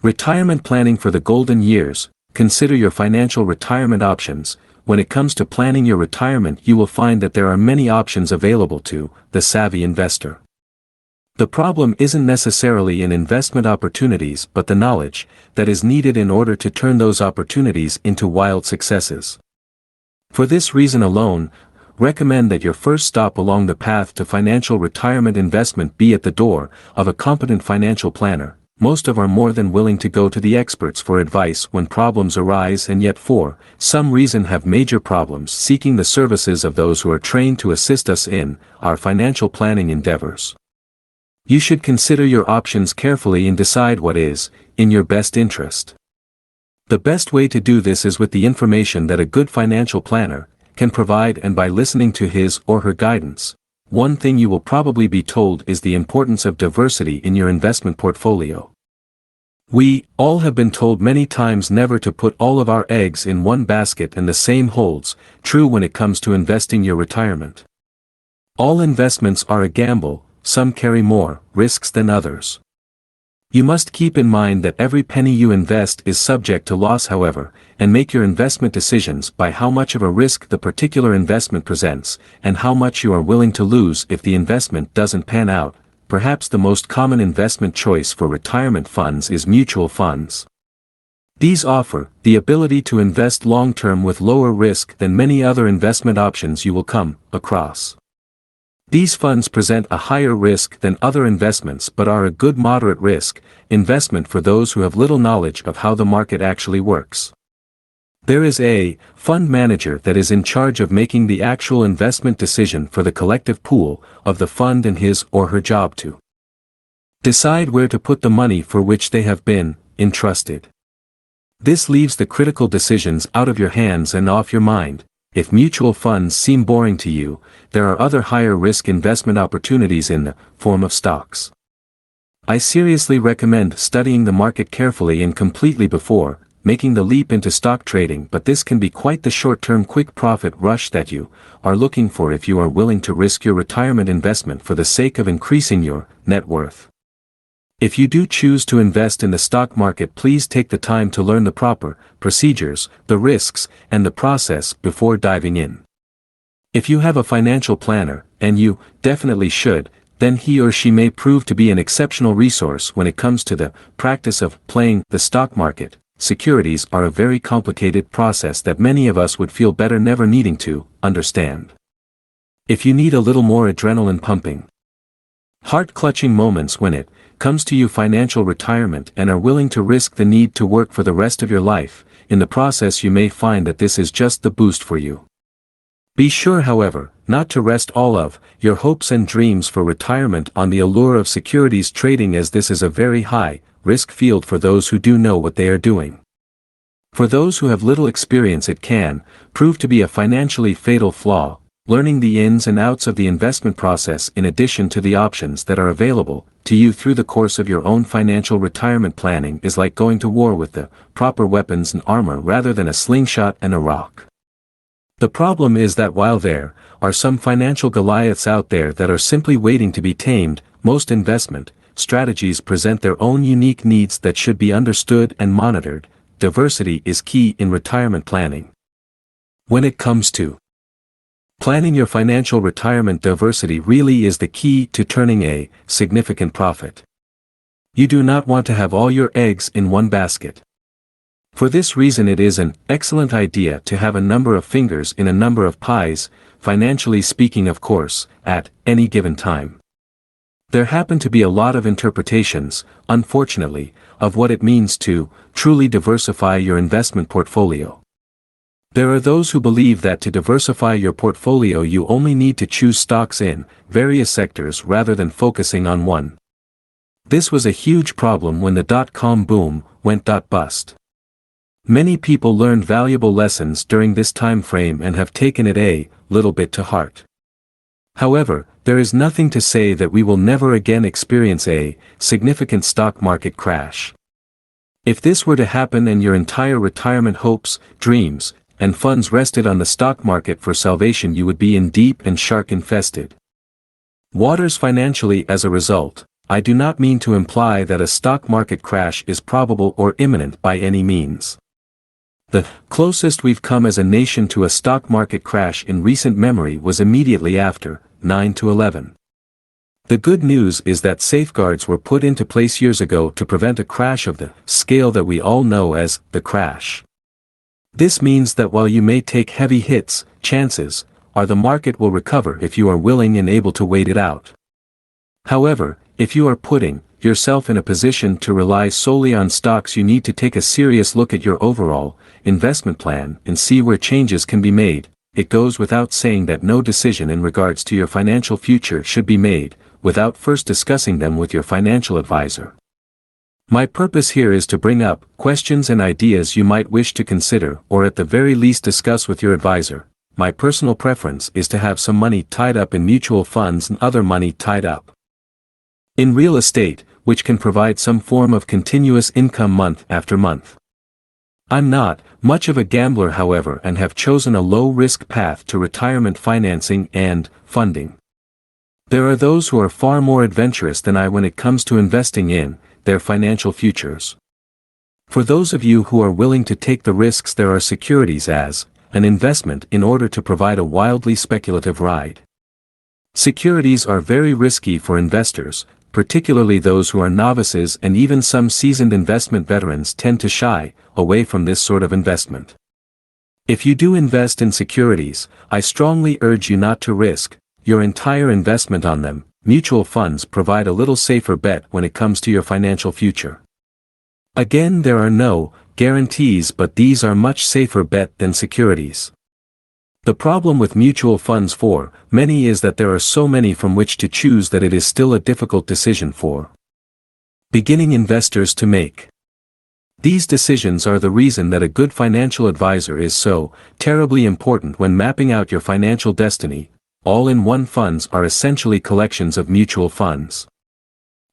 Retirement planning for the golden years. Consider your financial retirement options. When it comes to planning your retirement, you will find that there are many options available to the savvy investor. The problem isn't necessarily in investment opportunities but the knowledge that is needed in order to turn those opportunities into wild successes. For this reason alone, recommend that your first stop along the path to financial retirement investment be at the door of a competent financial planner. Most of us are more than willing to go to the experts for advice when problems arise, and yet for some reason have major problems seeking the services of those who are trained to assist us in our financial planning endeavors. You should consider your options carefully and decide what is in your best interest. The best way to do this is with the information that a good financial planner can provide and by listening to his or her guidance. One thing you will probably be told is the importance of diversity in your investment portfolio. We all have been told many times never to put all of our eggs in one basket, and the same holds true when it comes to investing your retirement. All investments are a gamble, some carry more risks than others. You must keep in mind that every penny you invest is subject to loss, however, and make your investment decisions by how much of a risk the particular investment presents, and how much you are willing to lose if the investment doesn't pan out. Perhaps the most common investment choice for retirement funds is mutual funds. These offer the ability to invest long-term with lower risk than many other investment options you will come across. These funds present a higher risk than other investments but are a good moderate risk investment for those who have little knowledge of how the market actually works. There is a fund manager that is in charge of making the actual investment decision for the collective pool of the fund, and his or her job to decide where to put the money for which they have been entrusted. This leaves the critical decisions out of your hands and off your mind. If mutual funds seem boring to you, there are other higher risk investment opportunities in the form of stocks. I seriously recommend studying the market carefully and completely before making the leap into stock trading, but this can be quite the short-term quick profit rush that you are looking for if you are willing to risk your retirement investment for the sake of increasing your net worth. If you do choose to invest in the stock market, please take the time to learn the proper procedures, the risks, and the process before diving in. If you have a financial planner, and you definitely should, then he or she may prove to be an exceptional resource when it comes to the practice of playing the stock market. Securities are a very complicated process that many of us would feel better never needing to understand. If you need a little more adrenaline pumping, heart-clutching moments when it comes to your financial retirement and are willing to risk the need to work for the rest of your life, in the process you may find that this is just the boost for you. Be sure, however, not to rest all of your hopes and dreams for retirement on the allure of securities trading, as this is a very high-risk field for those who do know what they are doing. For those who have little experience, it can prove to be a financially fatal flaw. Learning the ins and outs of the investment process in addition to the options that are available to you through the course of your own financial retirement planning is like going to war with the proper weapons and armor rather than a slingshot and a rock. The problem is that while there are some financial Goliaths out there that are simply waiting to be tamed, most investment strategies present their own unique needs that should be understood and monitored. Diversity is key in retirement planning. When it comes to planning your financial retirement, diversity really is the key to turning a significant profit. You do not want to have all your eggs in one basket. For this reason, it is an excellent idea to have a number of fingers in a number of pies, financially speaking, of course, at any given time. There happen to be a lot of interpretations, unfortunately, of what it means to truly diversify your investment portfolio. There are those who believe that to diversify your portfolio you only need to choose stocks in various sectors rather than focusing on one. This was a huge problem when the dot-com boom went bust. Many people learned valuable lessons during this time frame and have taken it a little bit to heart. However, there is nothing to say that we will never again experience a significant stock market crash. If this were to happen and your entire retirement hopes, dreams, and funds rested on the stock market for salvation, you would be in deep and shark-infested waters financially as a result. I do not mean to imply that a stock market crash is probable or imminent by any means. The closest we've come as a nation to a stock market crash in recent memory was immediately after 9/11. The good news is that safeguards were put into place years ago to prevent a crash of the scale that we all know as the crash. This means that while you may take heavy hits, chances are the market will recover if you are willing and able to wait it out. However, if you are putting yourself in a position to rely solely on stocks, you need to take a serious look at your overall investment plan and see where changes can be made. It goes without saying that no decision in regards to your financial future should be made without first discussing them with your financial advisor. My purpose here is to bring up questions and ideas you might wish to consider or at the very least discuss with your advisor. My personal preference is to have some money tied up in mutual funds and other money tied up in real estate, which can provide some form of continuous income month after month. I'm not much of a gambler, however, and have chosen a low-risk path to retirement financing and funding. There are those who are far more adventurous than I when it comes to investing in their financial futures. For those of you who are willing to take the risks, there are securities as an investment in order to provide a wildly speculative ride. Securities are very risky for investors, particularly those who are novices, and even some seasoned investment veterans tend to shy away from this sort of investment. If you do invest in securities, I strongly urge you not to risk your entire investment on them. Mutual funds provide a little safer bet when it comes to your financial future. Again, there are no guarantees, but these are much safer bet than securities. The problem with mutual funds for many is that there are so many from which to choose that it is still a difficult decision for beginning investors to make. These decisions are the reason that a good financial advisor is so terribly important when mapping out your financial destiny. All-in-one funds are essentially collections of mutual funds.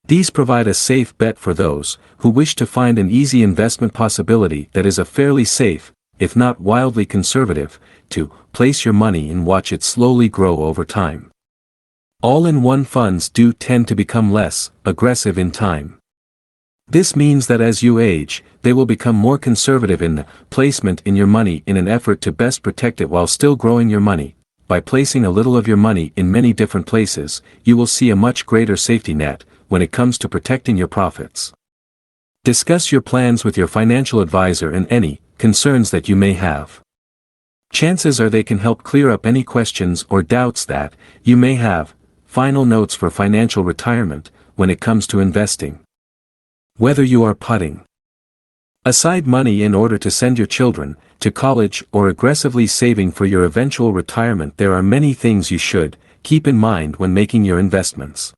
These provide a safe bet for those who wish to find an easy investment possibility that is a fairly safe, if not wildly conservative, to place your money and watch it slowly grow over time. All-in-one funds do tend to become less aggressive in time. This means that as you age, they will become more conservative in the placement in your money in an effort to best protect it while still growing your money. By placing a little of your money in many different places, you will see a much greater safety net when it comes to protecting your profits. Discuss your plans with your financial advisor and any concerns that you may have. Chances are they can help clear up any questions or doubts that you may have. Final notes for financial retirement when it comes to investing. Whether you are putting aside money in order to send your children to college or aggressively saving for your eventual retirement, there are many things you should keep in mind when making your investments.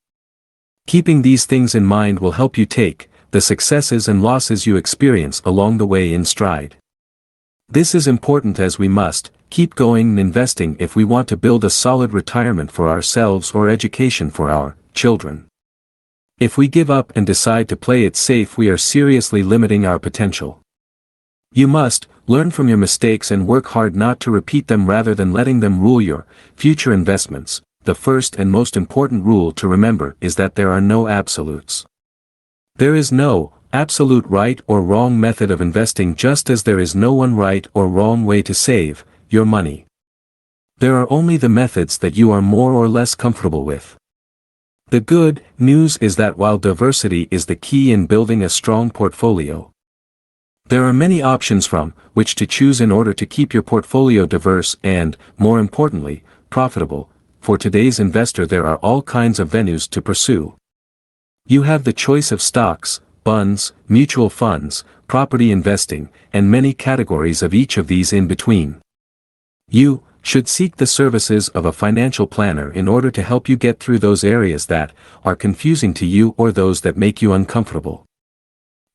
Keeping these things in mind will help you take the successes and losses you experience along the way in stride. This is important as we must keep going and investing if we want to build a solid retirement for ourselves or education for our children. If we give up and decide to play it safe, we are seriously limiting our potential. You must learn from your mistakes and work hard not to repeat them rather than letting them rule your future investments. The first and most important rule to remember is that there are no absolutes. There is no absolute right or wrong method of investing, just as there is no one right or wrong way to save your money. There are only the methods that you are more or less comfortable with. The good news is that while diversity is the key in building a strong portfolio, there are many options from which to choose in order to keep your portfolio diverse and, more importantly, profitable. For today's investor, there are all kinds of venues to pursue. You have the choice of stocks, bonds, mutual funds, property investing, and many categories of each of these in between. You should seek the services of a financial planner in order to help you get through those areas that are confusing to you or those that make you uncomfortable.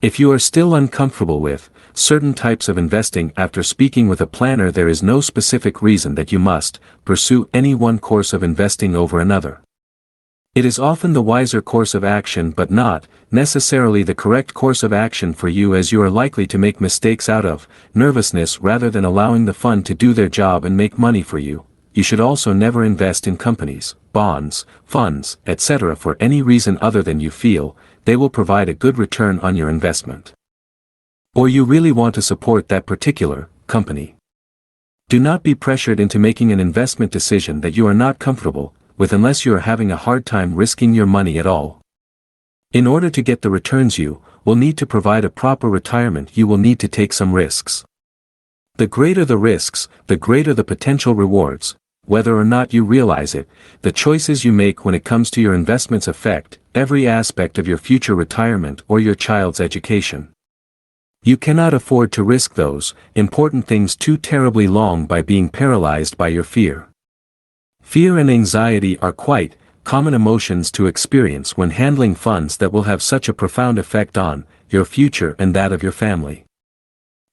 If you are still uncomfortable with certain types of investing after speaking with a planner, there is no specific reason that you must pursue any one course of investing over another. It is often the wiser course of action, but not necessarily the correct course of action for you, as you are likely to make mistakes out of nervousness rather than allowing the fund to do their job and make money for you. You should also never invest in companies bonds, funds, etc. for any reason other than you feel they will provide a good return on your investment. Or you really want to support that particular company. Do not be pressured into making an investment decision that you are not comfortable with unless you are having a hard time risking your money at all. In order to get the returns you will need to provide a proper retirement, you will need to take some risks. The greater the risks, the greater the potential rewards. Whether or not you realize it, the choices you make when it comes to your investments affect every aspect of your future retirement or your child's education. You cannot afford to risk those important things too terribly long by being paralyzed by your fear. Fear and anxiety are quite common emotions to experience when handling funds that will have such a profound effect on your future and that of your family.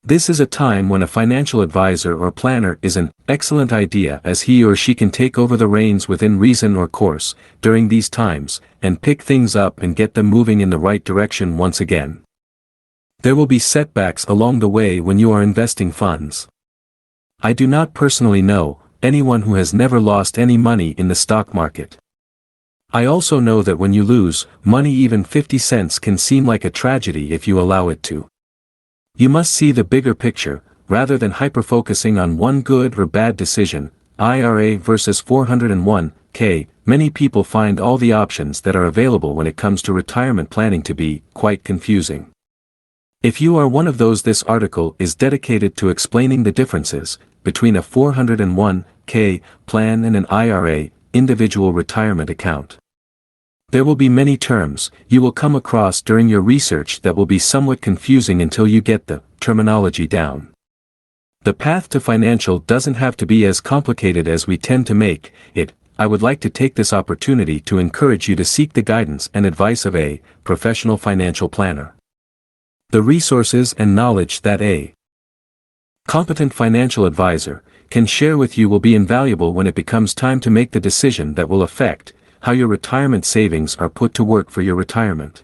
This is a time when a financial advisor or planner is an excellent idea, as he or she can take over the reins within reason or course during these times and pick things up and get them moving in the right direction once again. There will be setbacks along the way when you are investing funds. I do not personally know anyone who has never lost any money in the stock market. I also know that when you lose money, even 50 cents can seem like a tragedy if you allow it to. You must see the bigger picture, rather than hyper-focusing on one good or bad decision. IRA versus 401k. Many people find all the options that are available when it comes to retirement planning to be quite confusing. If you are one of those, this article is dedicated to explaining the differences between a 401k plan and an IRA, individual retirement account. There will be many terms you will come across during your research that will be somewhat confusing until you get the terminology down. The path to financial doesn't have to be as complicated as we tend to make it. I would like to take this opportunity to encourage you to seek the guidance and advice of a professional financial planner. The resources and knowledge that a competent financial advisor can share with you will be invaluable when it becomes time to make the decision that will affect how your retirement savings are put to work for your retirement.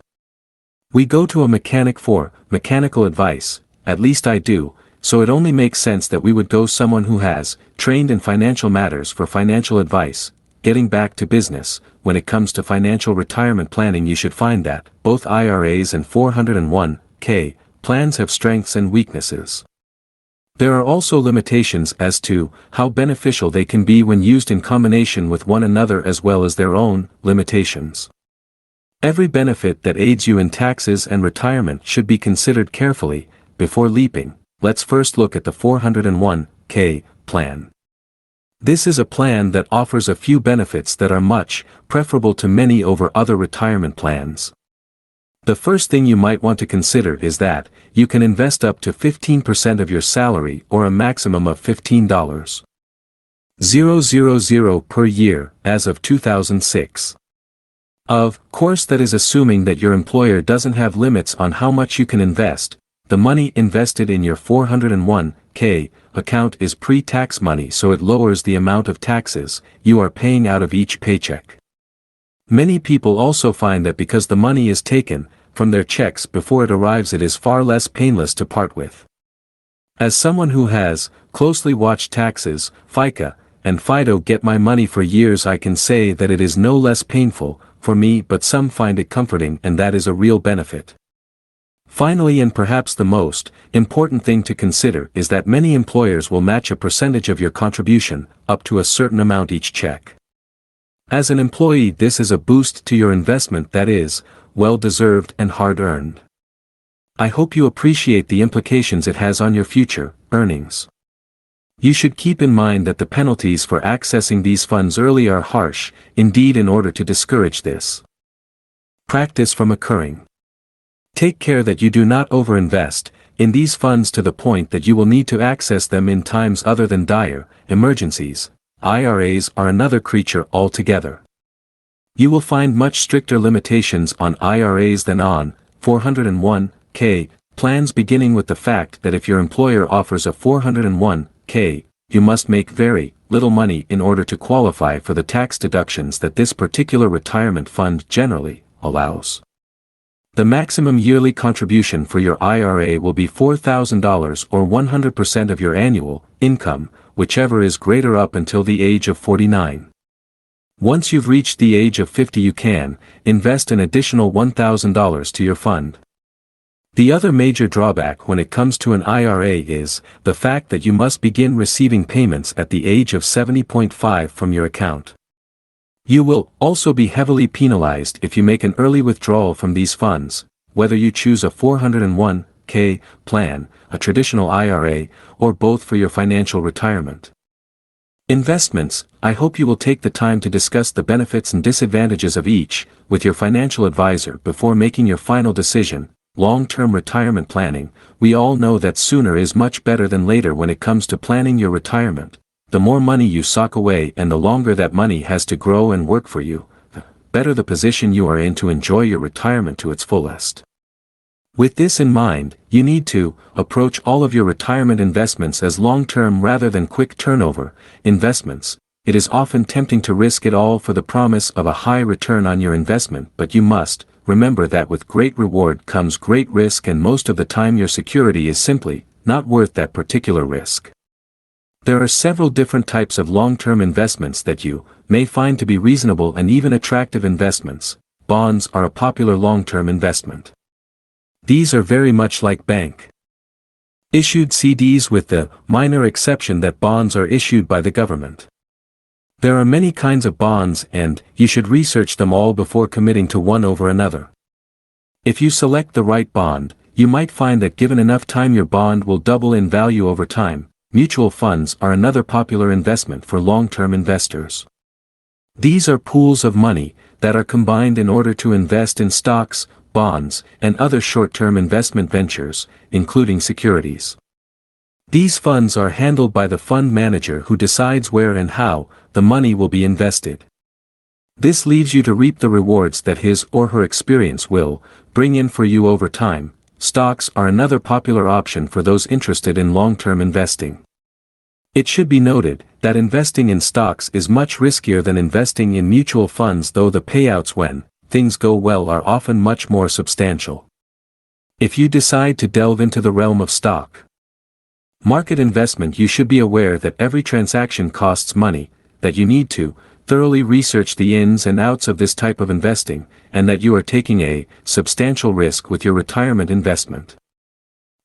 We go to a mechanic for mechanical advice, at least I do, so it only makes sense that we would go someone who has trained in financial matters for financial advice. Getting back to business, when it comes to financial retirement planning, you should find that both IRAs and 401k plans have strengths and weaknesses. There are also limitations as to how beneficial they can be when used in combination with one another, as well as their own limitations. Every benefit that aids you in taxes and retirement should be considered carefully before leaping. Let's first look at the 401k plan. This is a plan that offers a few benefits that are much preferable to many over other retirement plans. The first thing you might want to consider is that you can invest up to 15% of your salary, or a maximum of $15,000 per year as of 2006. Of course, that is assuming that your employer doesn't have limits on how much you can invest. The money invested in your 401k account is pre-tax money, so it lowers the amount of taxes you are paying out of each paycheck. Many people also find that because the money is taken from their checks before it arrives, it is far less painless to part with. As someone who has closely watched taxes, FICA, and FIDO get my money for years, I can say that it is no less painful for me, but some find it comforting, and that is a real benefit. Finally, and perhaps the most important thing to consider, is that many employers will match a percentage of your contribution up to a certain amount each check. As an employee, this is a boost to your investment that is well-deserved and hard-earned. I hope you appreciate the implications it has on your future earnings. You should keep in mind that the penalties for accessing these funds early are harsh, indeed, in order to discourage this practice from occurring. Take care that you do not overinvest in these funds to the point that you will need to access them in times other than dire emergencies. IRAs are another creature altogether. You will find much stricter limitations on IRAs than on 401k plans, beginning with the fact that if your employer offers a 401k, you must make very little money in order to qualify for the tax deductions that this particular retirement fund generally allows. The maximum yearly contribution for your IRA will be $4,000, or 100% of your annual income, whichever is greater, up until the age of 49. Once you've reached the age of 50 you can invest an additional $1,000 to your fund. The other major drawback when it comes to an IRA is the fact that you must begin receiving payments at the age of 70.5 from your account. You will also be heavily penalized if you make an early withdrawal from these funds, whether you choose a 401k plan, a traditional IRA, or both for your financial retirement. Investments. I hope you will take the time to discuss the benefits and disadvantages of each with your financial advisor before making your final decision. Long-term retirement planning. We all know that sooner is much better than later when it comes to planning your retirement. The more money you sock away and the longer that money has to grow and work for you, the better the position you are in to enjoy your retirement to its fullest. With this in mind, you need to approach all of your retirement investments as long-term rather than quick turnover investments. It is often tempting to risk it all for the promise of a high return on your investment, but you must remember that with great reward comes great risk, and most of the time your security is simply not worth that particular risk. There are several different types of long-term investments that you may find to be reasonable and even attractive investments. Bonds are a popular long-term investment. These are very much like bank-issued CDs, with the minor exception that bonds are issued by the government. There are many kinds of bonds, and you should research them all before committing to one over another. If you select the right bond, you might find that given enough time your bond will double in value over time. Mutual funds are another popular investment for long-term investors. These are pools of money that are combined in order to invest in stocks, bonds, and other short-term investment ventures, including securities. These funds are handled by the fund manager, who decides where and how the money will be invested. This leaves you to reap the rewards that his or her experience will bring in for you over time. Stocks are another popular option for those interested in long-term investing. It should be noted that investing in stocks is much riskier than investing in mutual funds, though the payouts when things go well are often much more substantial. If you decide to delve into the realm of stock market investment, you should be aware that every transaction costs money, that you need to thoroughly research the ins and outs of this type of investing, and that you are taking a substantial risk with your retirement investment.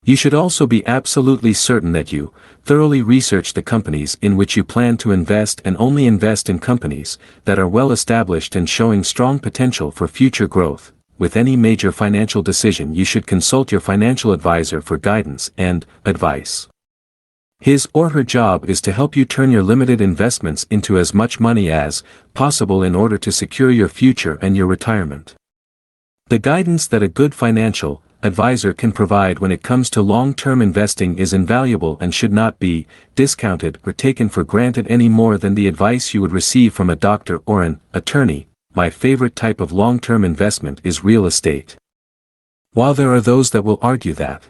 You should also be absolutely certain that you thoroughly research the companies in which you plan to invest, and only invest in companies that are well established and showing strong potential for future growth. With any major financial decision, you should consult your financial advisor for guidance and advice. His or her job is to help you turn your limited investments into as much money as possible in order to secure your future and your retirement. The guidance that a good financial advisor can provide when it comes to long-term investing is invaluable and should not be discounted or taken for granted any more than the advice you would receive from a doctor or an attorney. My favorite type of long-term investment is real estate. While there are those that will argue that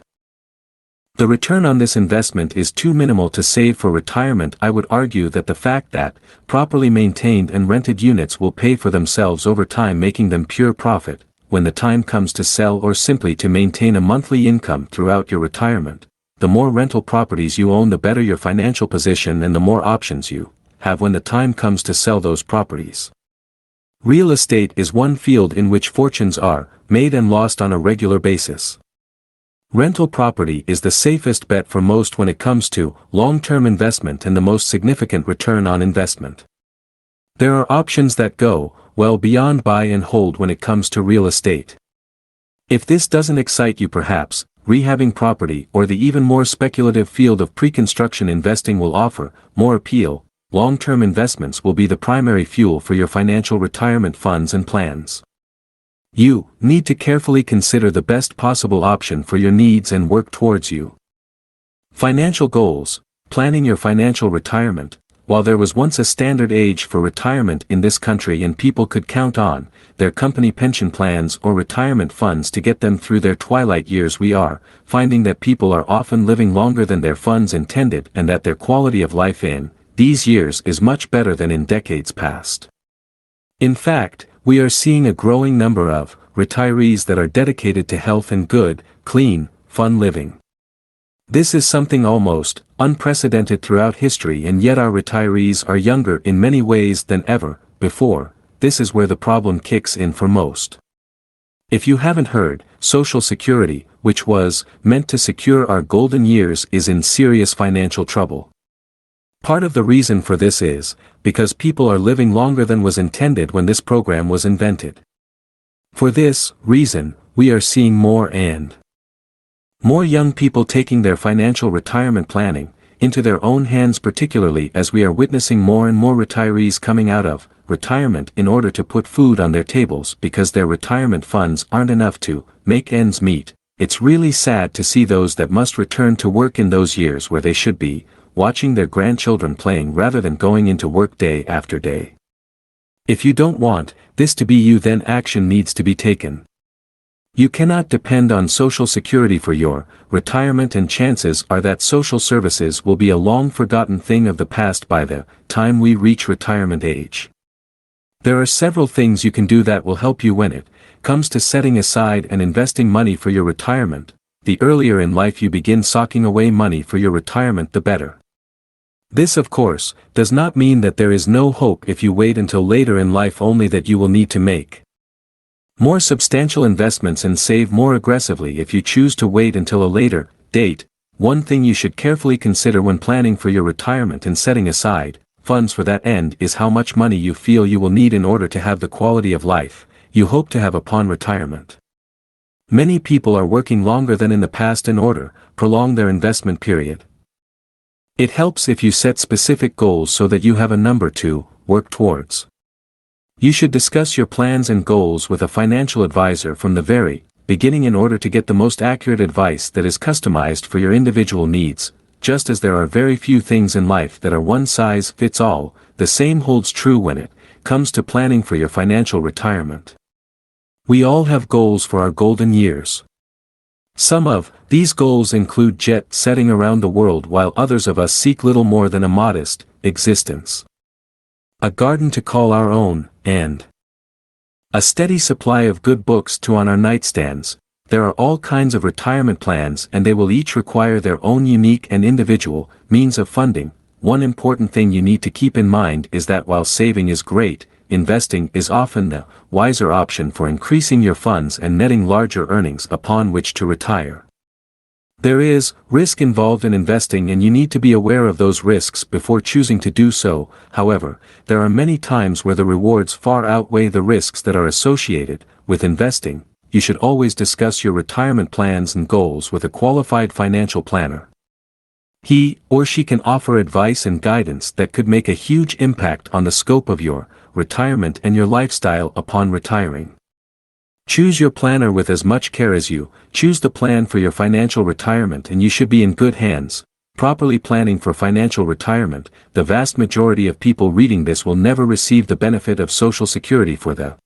the return on this investment is too minimal to save for retirement, I would argue that the fact that properly maintained and rented units will pay for themselves over time, making them pure profit when the time comes to sell, or simply to maintain a monthly income throughout your retirement. The more rental properties you own, the better your financial position and the more options you have when the time comes to sell those properties. Real estate is one field in which fortunes are made and lost on a regular basis. Rental property is the safest bet for most when it comes to long-term investment and the most significant return on investment. There are options that go well beyond buy and hold when it comes to real estate. If this doesn't excite you, perhaps rehabbing property or the even more speculative field of pre-construction investing will offer more appeal. Long-term investments will be the primary fuel for your financial retirement funds and plans. You need to carefully consider the best possible option for your needs and work towards you. Financial goals. Planning your financial retirement. While there was once a standard age for retirement in this country and people could count on their company pension plans or retirement funds to get them through their twilight years, we are finding that people are often living longer than their funds intended, and that their quality of life in these years is much better than in decades past. In fact, we are seeing a growing number of retirees that are dedicated to health and good, clean, fun living. This is something almost unprecedented throughout history, and yet our retirees are younger in many ways than ever before, this is where the problem kicks in for most. If you haven't heard, Social Security, which was meant to secure our golden years, is in serious financial trouble. Part of the reason for this is because people are living longer than was intended when this program was invented. For this reason, we are seeing more and more young people taking their financial retirement planning into their own hands, particularly as we are witnessing more and more retirees coming out of retirement in order to put food on their tables because their retirement funds aren't enough to make ends meet. It's really sad to see those that must return to work in those years where they should be watching their grandchildren playing rather than going into work day after day. If you don't want this to be you, then action needs to be taken. You cannot depend on Social Security for your retirement, and chances are that social services will be a long-forgotten thing of the past by the time we reach retirement age. There are several things you can do that will help you when it comes to setting aside and investing money for your retirement. The earlier in life you begin socking away money for your retirement, the better. This, of course, does not mean that there is no hope if you wait until later in life, only that you will need to make more substantial investments and save more aggressively if you choose to wait until a later date. One thing you should carefully consider when planning for your retirement and setting aside funds for that end is how much money you feel you will need in order to have the quality of life you hope to have upon retirement. Many people are working longer than in the past in order to prolong their investment period. It helps if you set specific goals so that you have a number to work towards. You should discuss your plans and goals with a financial advisor from the very beginning in order to get the most accurate advice that is customized for your individual needs. Just as there are very few things in life that are one size fits all, the same holds true when it comes to planning for your financial retirement. We all have goals for our golden years. Some of these goals include jet setting around the world, while others of us seek little more than a modest existence, a garden to call our own, and a steady supply of good books to on our nightstands. There are all kinds of retirement plans, and they will each require their own unique and individual means of funding. One important thing you need to keep in mind is that while saving is great, investing is often the wiser option for increasing your funds and netting larger earnings upon which to retire. There is risk involved in investing, and you need to be aware of those risks before choosing to do so. However, there are many times where the rewards far outweigh the risks that are associated with investing. You should always discuss your retirement plans and goals with a qualified financial planner. He or she can offer advice and guidance that could make a huge impact on the scope of your retirement and your lifestyle upon retiring. Choose your planner with as much care as you choose the plan for your financial retirement, and you should be in good hands. Properly planning for financial retirement. The vast majority of people reading this will never receive the benefit of Social Security for the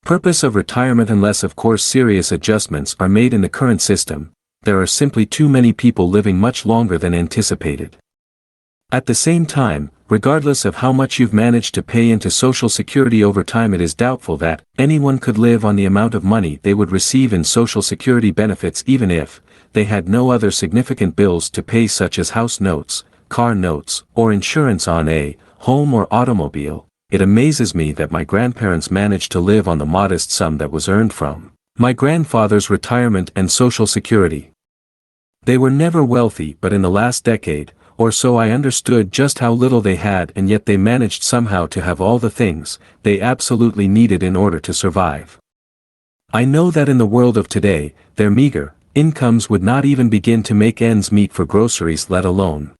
purpose of retirement unless, of course, serious adjustments are made in the current system. There are simply too many people living much longer than anticipated. At the same time, regardless of how much you've managed to pay into Social Security over time, it is doubtful that anyone could live on the amount of money they would receive in Social Security benefits even if they had no other significant bills to pay, such as house notes, car notes, or insurance on a home or automobile. It amazes me that my grandparents managed to live on the modest sum that was earned from my grandfather's retirement and Social Security. They were never wealthy, but in the last decade or so I understood just how little they had, and yet they managed somehow to have all the things they absolutely needed in order to survive. I know that in the world of today, their meager incomes would not even begin to make ends meet for groceries, let alone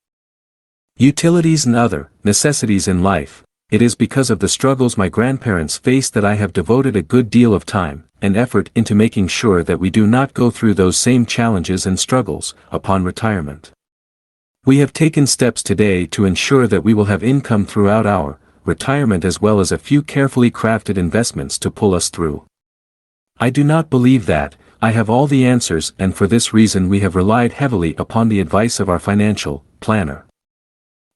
utilities and other necessities in life. It is because of the struggles my grandparents faced that I have devoted a good deal of time and effort into making sure that we do not go through those same challenges and struggles upon retirement. We have taken steps today to ensure that we will have income throughout our retirement, as well as a few carefully crafted investments to pull us through. I do not believe that I have all the answers, and for this reason we have relied heavily upon the advice of our financial planner.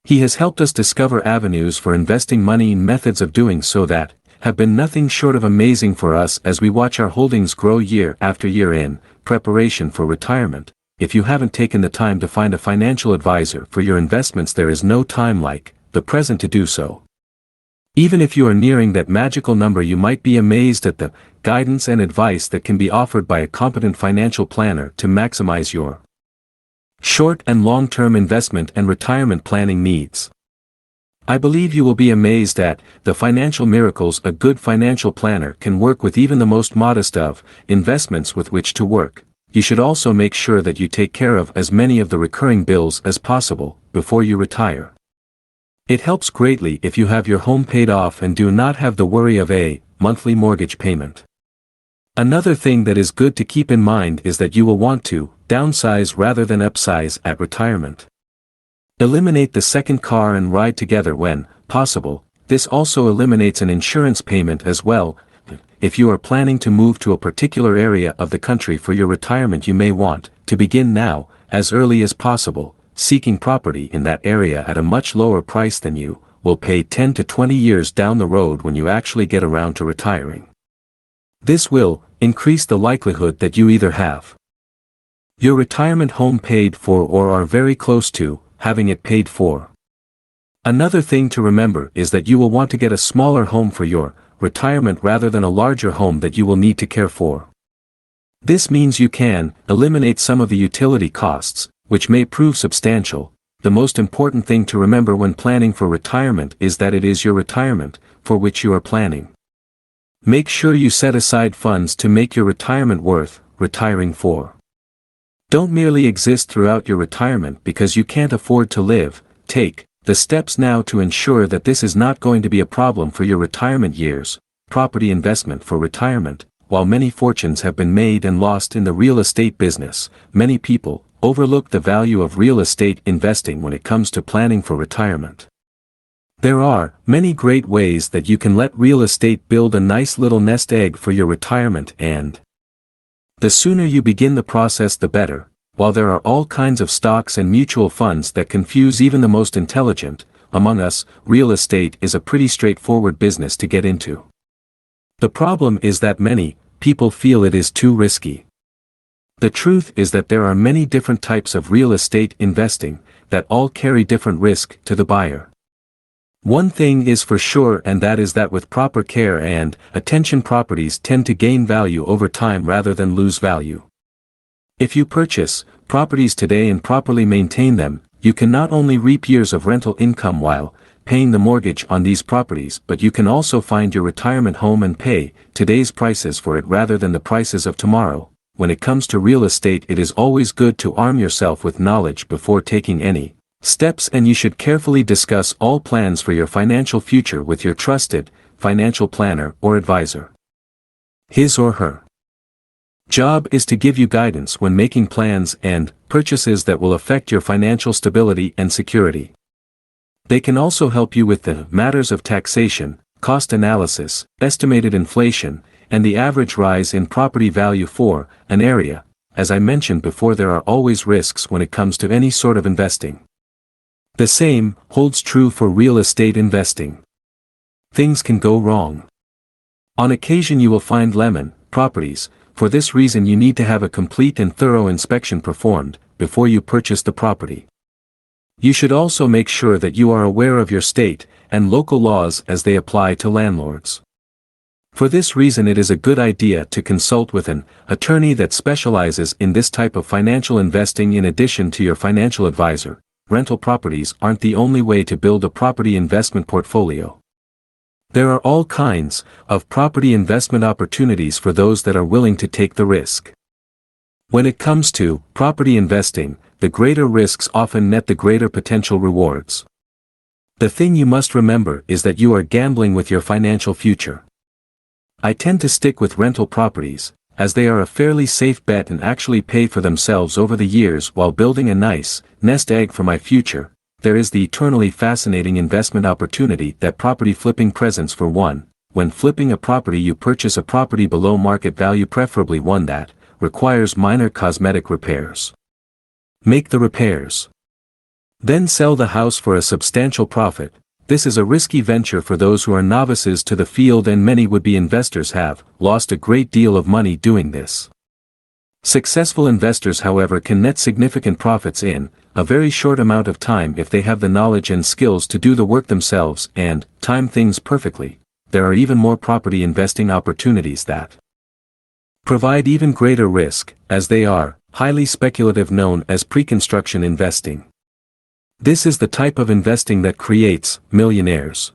He has helped us discover avenues for investing money and methods of doing so that have been nothing short of amazing for us as we watch our holdings grow year after year in preparation for retirement. If you haven't taken the time to find a financial advisor for your investments, there is no time like the present to do so. Even if you are nearing that magical number, you might be amazed at the guidance and advice that can be offered by a competent financial planner to maximize your short and long-term investment and retirement planning needs. I believe you will be amazed at the financial miracles a good financial planner can work with, even the most modest of investments with which to work. You should also make sure that you take care of as many of the recurring bills as possible before you retire. It helps greatly if you have your home paid off and do not have the worry of a monthly mortgage payment. Another thing that is good to keep in mind is that you will want to downsize rather than upsize at retirement. Eliminate the second car and ride together when possible. This also eliminates an insurance payment as well. If you are planning to move to a particular area of the country for your retirement, you may want to begin now, as early as possible, seeking property in that area at a much lower price than you will pay 10 to 20 years down the road when you actually get around to retiring. This will increase the likelihood that you either have your retirement home paid for or are very close to having it paid for. Another thing to remember is that you will want to get a smaller home for your retirement rather than a larger home that you will need to care for. This means you can eliminate some of the utility costs, which may prove substantial. The most important thing to remember when planning for retirement is that it is your retirement for which you are planning. Make sure you set aside funds to make your retirement worth retiring for. Don't merely exist throughout your retirement because you can't afford to live. Take the steps now to ensure that this is not going to be a problem for your retirement years. Property investment for retirement. While many fortunes have been made and lost in the real estate business, many people overlook the value of real estate investing when it comes to planning for retirement. There are many great ways that you can let real estate build a nice little nest egg for your retirement, and the sooner you begin the process the better. While there are all kinds of stocks and mutual funds that confuse even the most intelligent among us, real estate is a pretty straightforward business to get into. The problem is that many people feel it is too risky. The truth is that there are many different types of real estate investing that all carry different risk to the buyer. One thing is for sure, and that is that with proper care and attention, properties tend to gain value over time rather than lose value. If you purchase properties today and properly maintain them, you can not only reap years of rental income while paying the mortgage on these properties, but you can also find your retirement home and pay today's prices for it rather than the prices of tomorrow. When it comes to real estate, it is always good to arm yourself with knowledge before taking any steps, and you should carefully discuss all plans for your financial future with your trusted financial planner or advisor. His or her job is to give you guidance when making plans and purchases that will affect your financial stability and security. They can also help you with the matters of taxation, cost analysis, estimated inflation, and the average rise in property value for an area. As I mentioned before, there are always risks when it comes to any sort of investing. The same holds true for real estate investing. Things can go wrong. On occasion you will find lemon properties. For this reason you need to have a complete and thorough inspection performed before you purchase the property. You should also make sure that you are aware of your state and local laws as they apply to landlords. For this reason it is a good idea to consult with an attorney that specializes in this type of financial investing in addition to your financial advisor. Rental properties aren't the only way to build a property investment portfolio. There are all kinds of property investment opportunities for those that are willing to take the risk. When it comes to property investing, the greater risks often net the greater potential rewards. The thing you must remember is that you are gambling with your financial future. I tend to stick with rental properties, as they are a fairly safe bet and actually pay for themselves over the years while building a nice nest egg for my future. There is the eternally fascinating investment opportunity that property flipping presents for one. When flipping a property, you purchase a property below market value, preferably one that requires minor cosmetic repairs. Make the repairs. Then sell the house for a substantial profit. This is a risky venture for those who are novices to the field, and many would-be investors have lost a great deal of money doing this. Successful investors, however, can net significant profits in a very short amount of time if they have the knowledge and skills to do the work themselves and time things perfectly. There are even more property investing opportunities that provide even greater risk, as they are highly speculative, known as pre-construction investing. This is the type of investing that creates millionaires.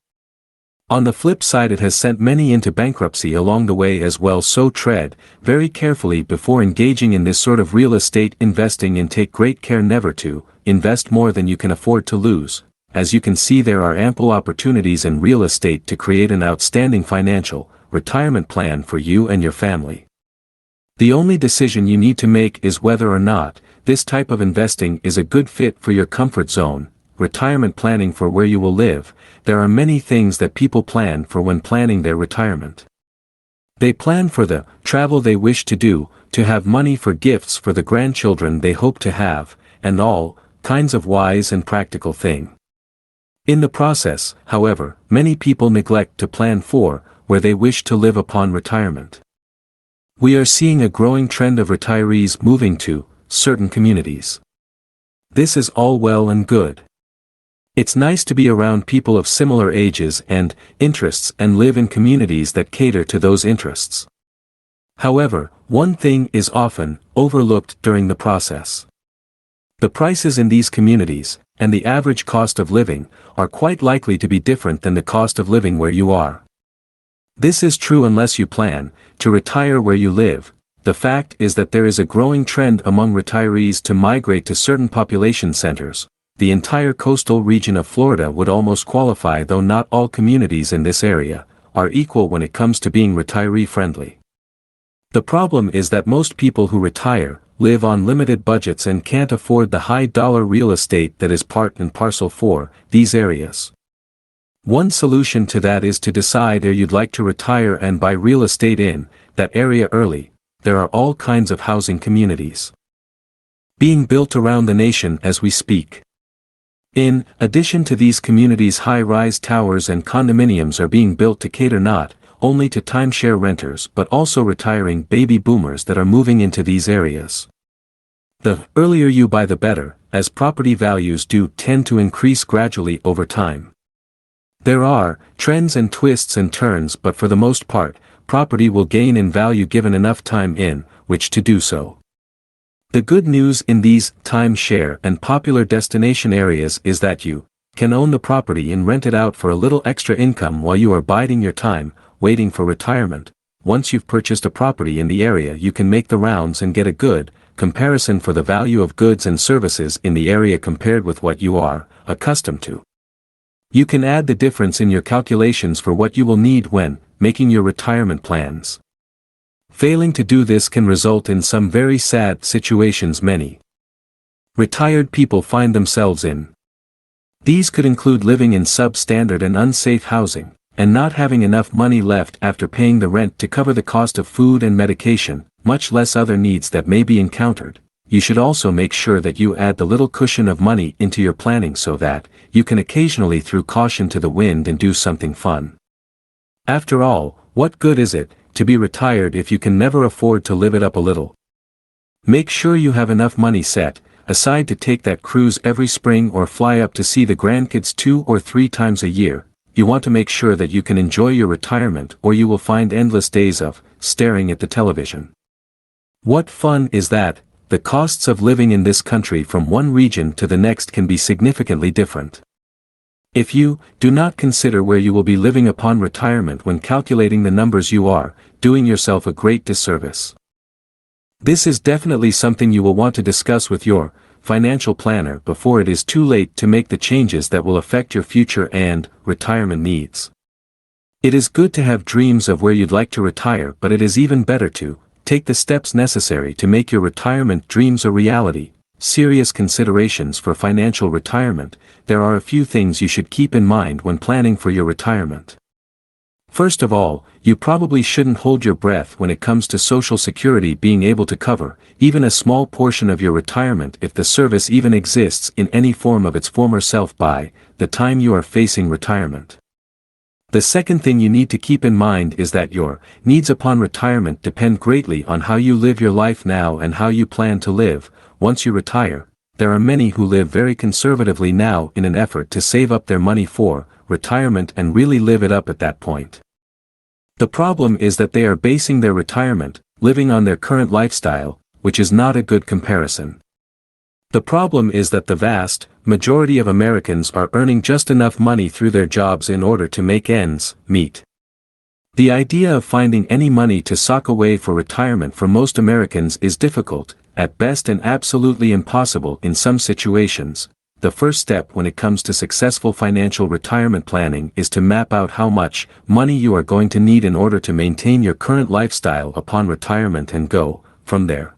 On the flip side, it has sent many into bankruptcy along the way as well, so tread very carefully before engaging in this sort of real estate investing, and take great care never to invest more than you can afford to lose. As you can see, there are ample opportunities in real estate to create an outstanding financial retirement plan for you and your family. The only decision you need to make is whether or not this type of investing is a good fit for your comfort zone. Retirement planning for where you will live. There are many things that people plan for when planning their retirement. They plan for the travel they wish to do, to have money for gifts for the grandchildren they hope to have, and all kinds of wise and practical things. In the process, however, many people neglect to plan for where they wish to live upon retirement. We are seeing a growing trend of retirees moving to certain communities. This is all well and good. It's nice to be around people of similar ages and interests and live in communities that cater to those interests. However, one thing is often overlooked during the process. The prices in these communities, and the average cost of living, are quite likely to be different than the cost of living where you are. This is true unless you plan to retire where you live. The fact is that there is a growing trend among retirees to migrate to certain population centers. The entire coastal region of Florida would almost qualify, though not all communities in this area are equal when it comes to being retiree-friendly. The problem is that most people who retire live on limited budgets and can't afford the high-dollar real estate that is part and parcel for these areas. One solution to that is to decide where you'd like to retire and buy real estate in that area early. There are all kinds of housing communities being built around the nation as we speak. In addition to these communities, high-rise towers and condominiums are being built to cater not only to timeshare renters but also retiring baby boomers that are moving into these areas. The earlier you buy, the better, as property values do tend to increase gradually over time. There are trends and twists and turns, but for the most part, property will gain in value given enough time in which to do so. The good news in these timeshare and popular destination areas is that you can own the property and rent it out for a little extra income while you are biding your time, waiting for retirement. Once you've purchased a property in the area, you can make the rounds and get a good comparison for the value of goods and services in the area compared with what you are accustomed to. You can add the difference in your calculations for what you will need when making your retirement plans. Failing to do this can result in some very sad situations many retired people find themselves in. These could include living in substandard and unsafe housing, and not having enough money left after paying the rent to cover the cost of food and medication, much less other needs that may be encountered. You should also make sure that you add the little cushion of money into your planning so that you can occasionally throw caution to the wind and do something fun. After all, what good is it to be retired if you can never afford to live it up a little? Make sure you have enough money set aside to take that cruise every spring or fly up to see the grandkids 2 or 3 times a year. You want to make sure that you can enjoy your retirement, or you will find endless days of staring at the television. What fun is that? The costs of living in this country from one region to the next can be significantly different. If you do not consider where you will be living upon retirement when calculating the numbers, you are doing yourself a great disservice. This is definitely something you will want to discuss with your financial planner before it is too late to make the changes that will affect your future and retirement needs. It is good to have dreams of where you'd like to retire, but it is even better to take the steps necessary to make your retirement dreams a reality. Serious considerations for financial retirement. There are a few things you should keep in mind when planning for your retirement. First of all, you probably shouldn't hold your breath when it comes to Social Security being able to cover even a small portion of your retirement, if the service even exists in any form of its former self by the time you are facing retirement. The second thing you need to keep in mind is that your needs upon retirement depend greatly on how you live your life now and how you plan to live once you retire. There are many who live very conservatively now in an effort to save up their money for retirement and really live it up at that point. The problem is that they are basing their retirement, living on their current lifestyle, which is not a good comparison. The problem is that the vast majority of Americans are earning just enough money through their jobs in order to make ends meet. The idea of finding any money to sock away for retirement for most Americans is difficult, at best, and absolutely impossible in some situations. The first step when it comes to successful financial retirement planning is to map out how much money you are going to need in order to maintain your current lifestyle upon retirement and go from there.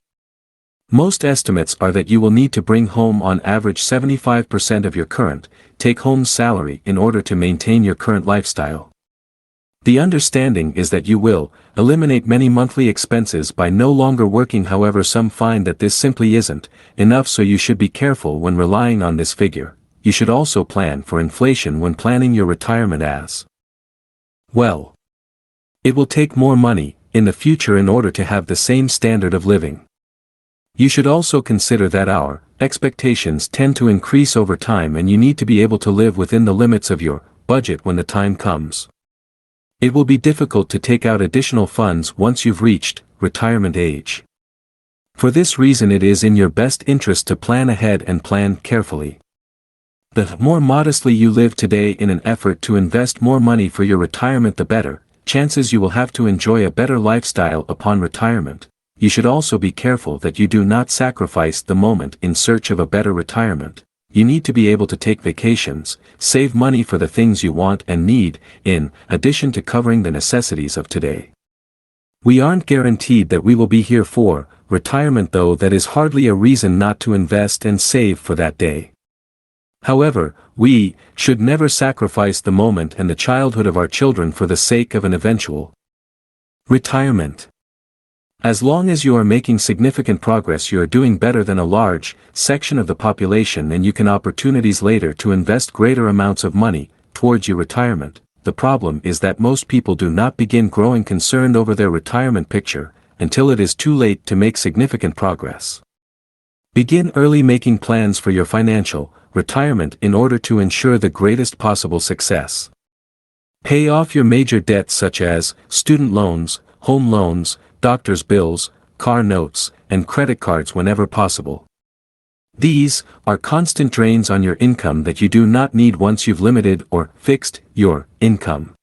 Most estimates are that you will need to bring home on average 75% of your current take-home salary in order to maintain your current lifestyle. The understanding is that you will eliminate many monthly expenses by no longer working. However, some find that this simply isn't enough, so you should be careful when relying on this figure. You should also plan for inflation when planning your retirement, as well. It will take more money in the future in order to have the same standard of living. You should also consider that our expectations tend to increase over time, and you need to be able to live within the limits of your budget when the time comes. It will be difficult to take out additional funds once you've reached retirement age. For this reason, it is in your best interest to plan ahead and plan carefully. The more modestly you live today in an effort to invest more money for your retirement, the better chances you will have to enjoy a better lifestyle upon retirement. You should also be careful that you do not sacrifice the moment in search of a better retirement. You need to be able to take vacations, save money for the things you want and need, in addition to covering the necessities of today. We aren't guaranteed that we will be here for retirement, though that is hardly a reason not to invest and save for that day. However, we should never sacrifice the moment and the childhood of our children for the sake of an eventual retirement. As long as you are making significant progress, you are doing better than a large section of the population, and you can opportunities later to invest greater amounts of money towards your retirement. The problem is that most people do not begin growing concerned over their retirement picture until it is too late to make significant progress. Begin early making plans for your financial retirement in order to ensure the greatest possible success. Pay off your major debts such as student loans, home loans, doctor's bills, car notes, and credit cards whenever possible. These are constant drains on your income that you do not need once you've limited or fixed your income.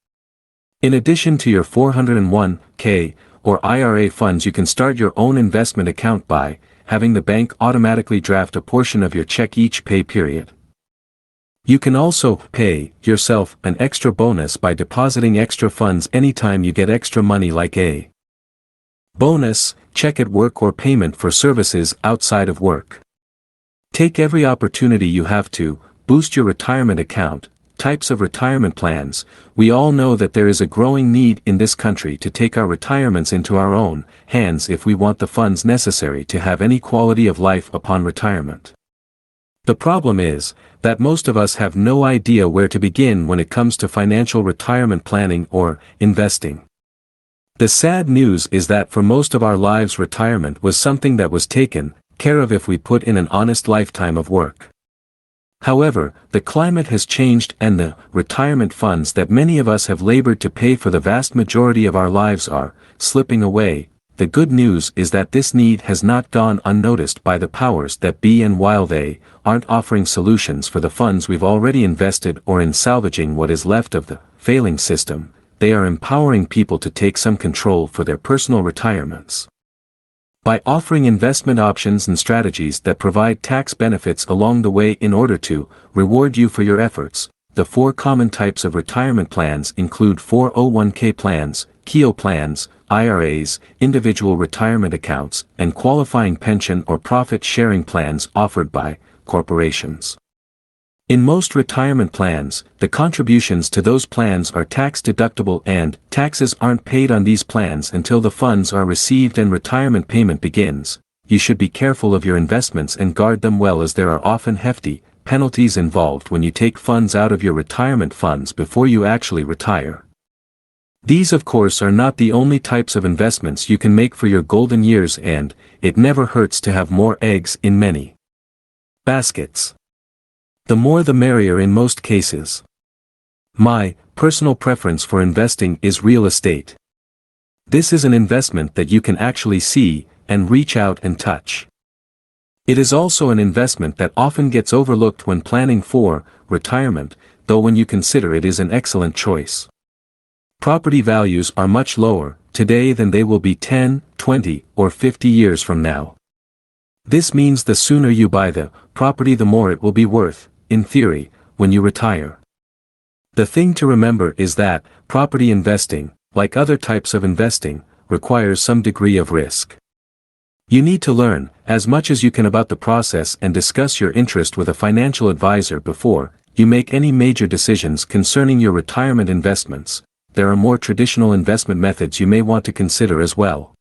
In addition to your 401k or IRA funds, you can start your own investment account by having the bank automatically draft a portion of your check each pay period. You can also pay yourself an extra bonus by depositing extra funds anytime you get extra money, like a bonus, check at work, or payment for services outside of work. Take every opportunity you have to boost your retirement account. Types of retirement plans. We all know that there is a growing need in this country to take our retirements into our own hands if we want the funds necessary to have any quality of life upon retirement. The problem is that most of us have no idea where to begin when it comes to financial retirement planning or investing. The sad news is that for most of our lives, retirement was something that was taken care of if we put in an honest lifetime of work. However, the climate has changed, and the retirement funds that many of us have labored to pay for the vast majority of our lives are slipping away. The good news is that this need has not gone unnoticed by the powers that be, and while they aren't offering solutions for the funds we've already invested or in salvaging what is left of the failing system, they are empowering people to take some control for their personal retirements. By offering investment options and strategies that provide tax benefits along the way in order to reward you for your efforts. The 4 common types of retirement plans include 401k plans, KEO plans, IRAs, individual retirement accounts, and qualifying pension or profit-sharing plans offered by corporations. In most retirement plans, the contributions to those plans are tax-deductible, and taxes aren't paid on these plans until the funds are received and retirement payment begins. You should be careful of your investments and guard them well, as there are often hefty penalties involved when you take funds out of your retirement funds before you actually retire. These of course are not the only types of investments you can make for your golden years, and it never hurts to have more eggs in many baskets. The more the merrier in most cases. My personal preference for investing is real estate. This is an investment that you can actually see and reach out and touch. It is also an investment that often gets overlooked when planning for retirement, though when you consider it is an excellent choice. Property values are much lower today than they will be 10, 20, or 50 years from now. This means the sooner you buy the property the more it will be worth, in theory, when you retire. The thing to remember is that property investing, like other types of investing, requires some degree of risk. You need to learn as much as you can about the process and discuss your interest with a financial advisor before you make any major decisions concerning your retirement investments. There are more traditional investment methods you may want to consider as well.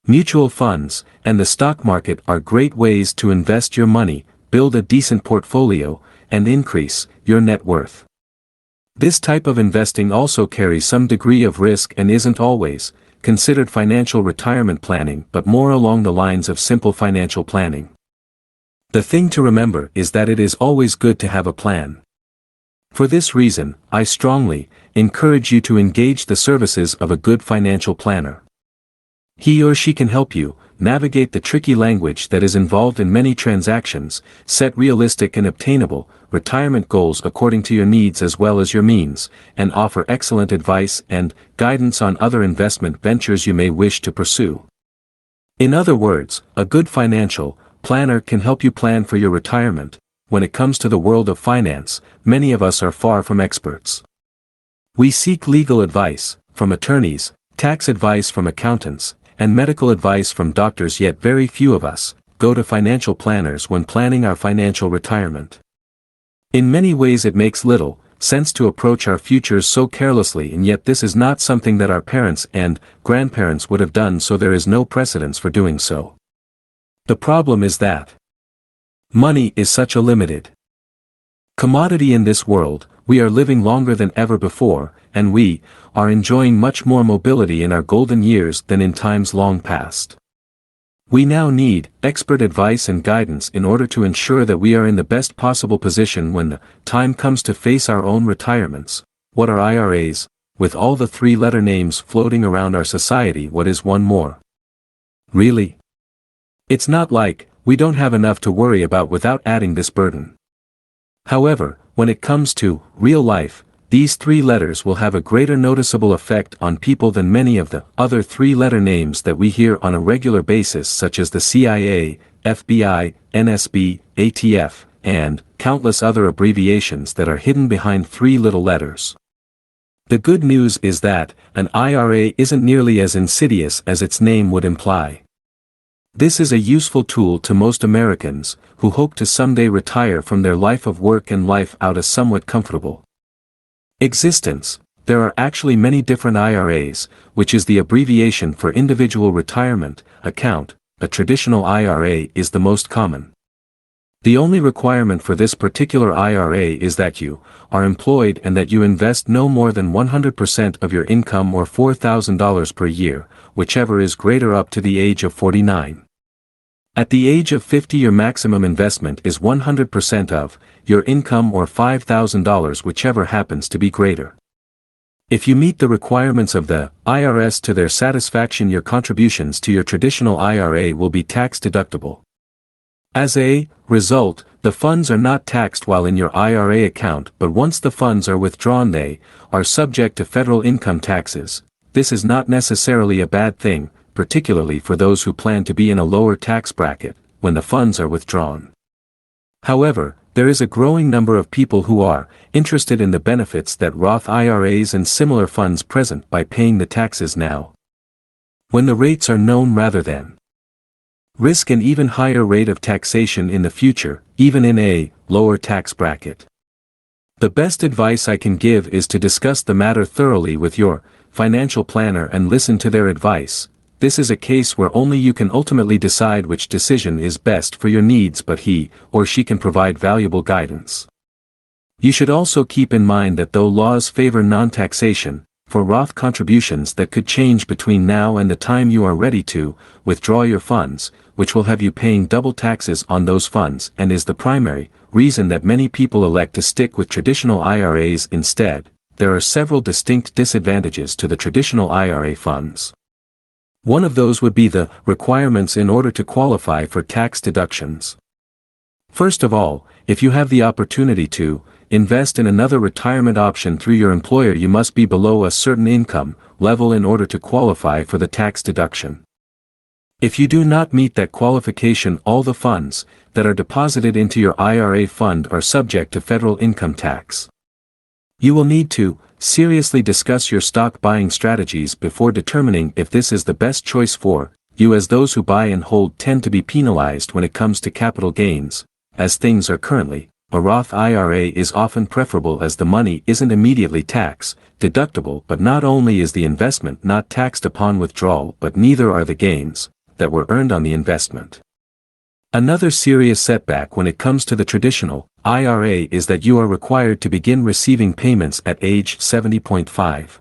Mutual funds and the stock market are great ways to invest your money, build a decent portfolio, and increase your net worth. This type of investing also carries some degree of risk and isn't always considered financial retirement planning, but more along the lines of simple financial planning. The thing to remember is that it is always good to have a plan. For this reason, I strongly encourage you to engage the services of a good financial planner. He or she can help you navigate the tricky language that is involved in many transactions, set realistic and obtainable retirement goals according to your needs as well as your means, and offer excellent advice and guidance on other investment ventures you may wish to pursue. In other words, a good financial planner can help you plan for your retirement. When it comes to the world of finance, many of us are far from experts. We seek legal advice from attorneys, tax advice from accountants, and medical advice from doctors, yet very few of us go to financial planners when planning our financial retirement. In many ways it makes little sense to approach our futures so carelessly, and yet this is not something that our parents and grandparents would have done, so there is no precedence for doing so. The problem is that money is such a limited commodity in this world. We are living longer than ever before, and we are enjoying much more mobility in our golden years than in times long past. We now need expert advice and guidance in order to ensure that we are in the best possible position when the time comes to face our own retirements. What are IRAs? With all the three-letter names floating around our society, what is one more? Really? It's not like we don't have enough to worry about without adding this burden. However, when it comes to real life, these three letters will have a greater noticeable effect on people than many of the other three-letter names that we hear on a regular basis, such as the CIA, FBI, NSB, ATF, and countless other abbreviations that are hidden behind three little letters. The good news is that an IRA isn't nearly as insidious as its name would imply. This is a useful tool to most Americans who hope to someday retire from their life of work and life out a somewhat comfortable existence. There are actually many different IRAs, which is the abbreviation for individual retirement account. A traditional IRA is the most common. The only requirement for this particular IRA is that you are employed and that you invest no more than 100% of your income, or $4,000 per year, whichever is greater, up to the age of 49. At the age of 50, your maximum investment is 100% of your income, or $5,000, whichever happens to be greater. If you meet the requirements of the IRS to their satisfaction, your contributions to your traditional IRA will be tax deductible. As a result, the funds are not taxed while in your IRA account, but once the funds are withdrawn, they are subject to federal income taxes. This is not necessarily a bad thing, particularly for those who plan to be in a lower tax bracket when the funds are withdrawn. However, there is a growing number of people who are interested in the benefits that Roth IRAs and similar funds present by paying the taxes now, when the rates are known, rather than risk an even higher rate of taxation in the future, even in a lower tax bracket. The best advice I can give is to discuss the matter thoroughly with your financial planner and listen to their advice. this is a case where only you can ultimately decide which decision is best for your needs, but he or she can provide valuable guidance. You should also keep in mind that though laws favor non-taxation for Roth contributions, that could change between now and the time you are ready to withdraw your funds, which will have you paying double taxes on those funds and is the primary reason that many people elect to stick with traditional IRAs instead. There are several distinct disadvantages to the traditional IRA funds. One of those would be the requirements in order to qualify for tax deductions. First of all, if you have the opportunity to invest in another retirement option through your employer, you must be below a certain income level in order to qualify for the tax deduction. If you do not meet that qualification, all the funds that are deposited into your IRA fund are subject to federal income tax. You will need to seriously discuss your stock buying strategies before determining if this is the best choice for you, as those who buy and hold tend to be penalized when it comes to capital gains. As things are currently, a Roth IRA is often preferable as the money isn't immediately tax deductible, but not only is the investment not taxed upon withdrawal, but neither are the gains that were earned on the investment. Another serious setback when it comes to the traditional IRA is that you are required to begin receiving payments at age 70.5.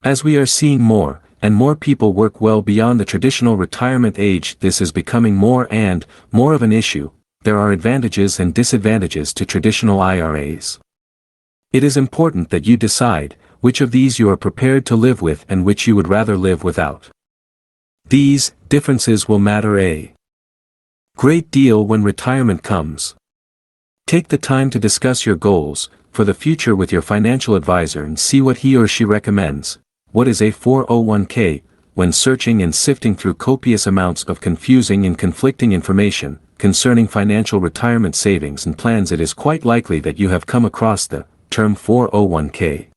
As we are seeing more and more people work well beyond the traditional retirement age, this is becoming more and more of an issue. There are advantages and disadvantages to traditional IRAs. It is important that you decide which of these you are prepared to live with and which you would rather live without. These differences will matter a great deal when retirement comes. Take the time to discuss your goals for the future with your financial advisor and see what he or she recommends. What is a 401k? When searching and sifting through copious amounts of confusing and conflicting information concerning financial retirement savings and plans, it is quite likely that you have come across the term 401k.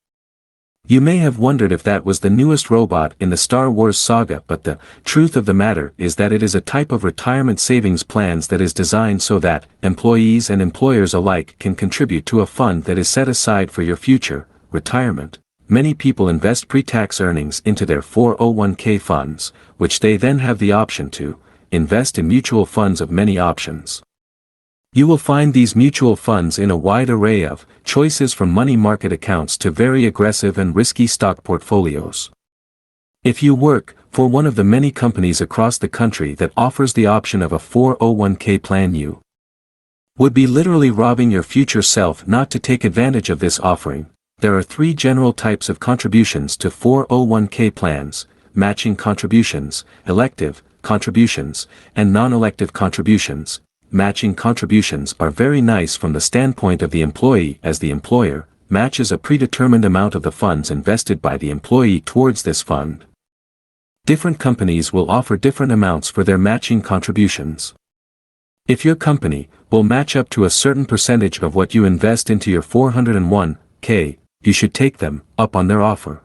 You may have wondered if that was the newest robot in the Star Wars saga, but the truth of the matter is that it is a type of retirement savings plans that is designed so that employees and employers alike can contribute to a fund that is set aside for your future retirement. Many people invest pre-tax earnings into their 401k funds, which they then have the option to invest in mutual funds of many options. You will find these mutual funds in a wide array of choices, from money market accounts to very aggressive and risky stock portfolios. If you work for one of the many companies across the country that offers the option of a 401k plan, you would be literally robbing your future self not to take advantage of this offering. There are three general types of contributions to 401k plans: matching contributions, elective contributions, and non-elective contributions. Matching contributions are very nice from the standpoint of the employee, as the employer matches a predetermined amount of the funds invested by the employee towards this fund. Different companies will offer different amounts for their matching contributions. If your company will match up to a certain percentage of what you invest into your 401k, you should take them up on their offer.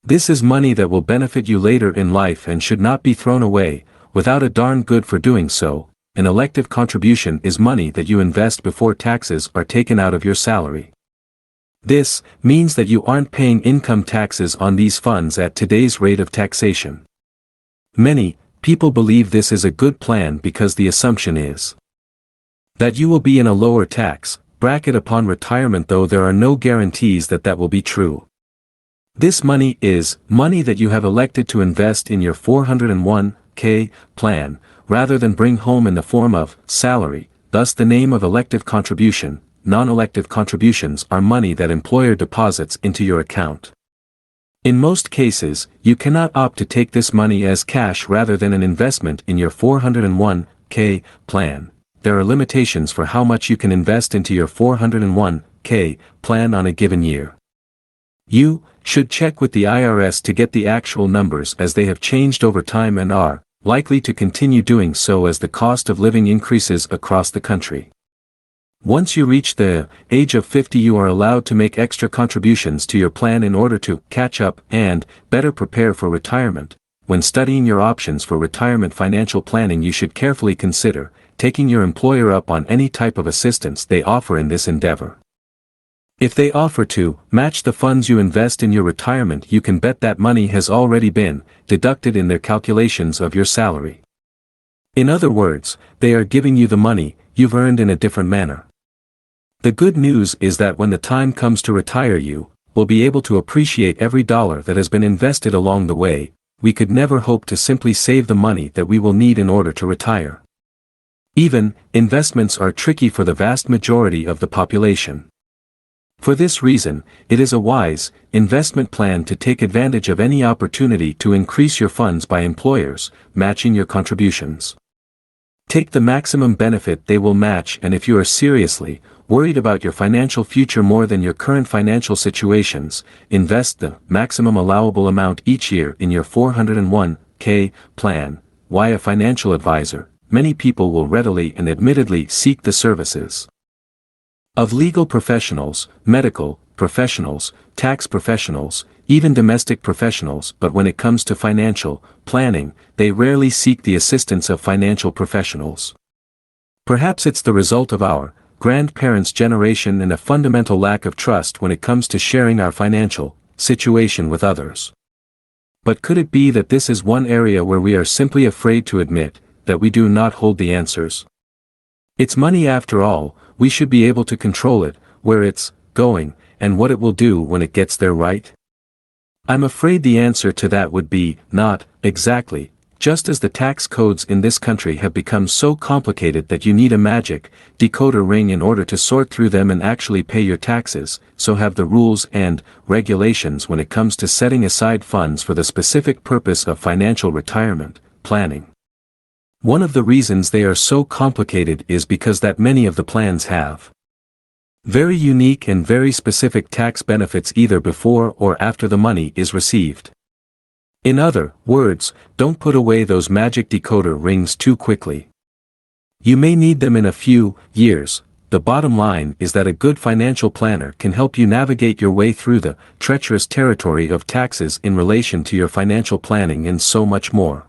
This is money that will benefit you later in life and should not be thrown away without a darn good for doing so. An elective contribution is money that you invest before taxes are taken out of your salary. This means that you aren't paying income taxes on these funds at today's rate of taxation. Many people believe this is a good plan because the assumption is that you will be in a lower tax bracket upon retirement, though there are no guarantees that that will be true. This money is money that you have elected to invest in your 401k plan, rather than bring home in the form of salary, thus the name of elective contribution. Non-elective contributions are money that employer deposits into your account. In most cases, you cannot opt to take this money as cash rather than an investment in your 401k plan. There are limitations for how much you can invest into your 401k plan on a given year. You should check with the IRS to get the actual numbers, as they have changed over time and are likely to continue doing so as the cost of living increases across the country. Once you reach the age of 50, you are allowed to make extra contributions to your plan in order to catch up and better prepare for retirement. When studying your options for retirement financial planning, you should carefully consider taking your employer up on any type of assistance they offer in this endeavor. If they offer to match the funds you invest in your retirement, you can bet that money has already been deducted in their calculations of your salary. In other words, they are giving you the money you've earned in a different manner. The good news is that when the time comes to retire, you will be able to appreciate every dollar that has been invested along the way. We could never hope to simply save the money that we will need in order to retire. Even, investments are tricky for the vast majority of the population. For this reason, it is a wise investment plan to take advantage of any opportunity to increase your funds by employers matching your contributions. Take the maximum benefit they will match, and if you are seriously worried about your financial future more than your current financial situations, invest the maximum allowable amount each year in your 401k plan. Why a financial advisor? Many people will readily and admittedly seek the services of legal professionals, medical professionals, tax professionals, even domestic professionals, but when it comes to financial planning, they rarely seek the assistance of financial professionals. Perhaps it's the result of our grandparents' generation and a fundamental lack of trust when it comes to sharing our financial situation with others. But could it be that this is one area where we are simply afraid to admit that we do not hold the answers? It's money after all, we should be able to control it, where it's going, and what it will do when it gets there, right? I'm afraid the answer to that would be, not exactly. Just as the tax codes in this country have become so complicated that you need a magic decoder ring in order to sort through them and actually pay your taxes, so have the rules and regulations when it comes to setting aside funds for the specific purpose of financial retirement planning. One of the reasons they are so complicated is because that many of the plans have very unique and very specific tax benefits either before or after the money is received. In other words, don't put away those magic decoder rings too quickly. You may need them in a few years. The bottom line is that a good financial planner can help you navigate your way through the treacherous territory of taxes in relation to your financial planning and so much more.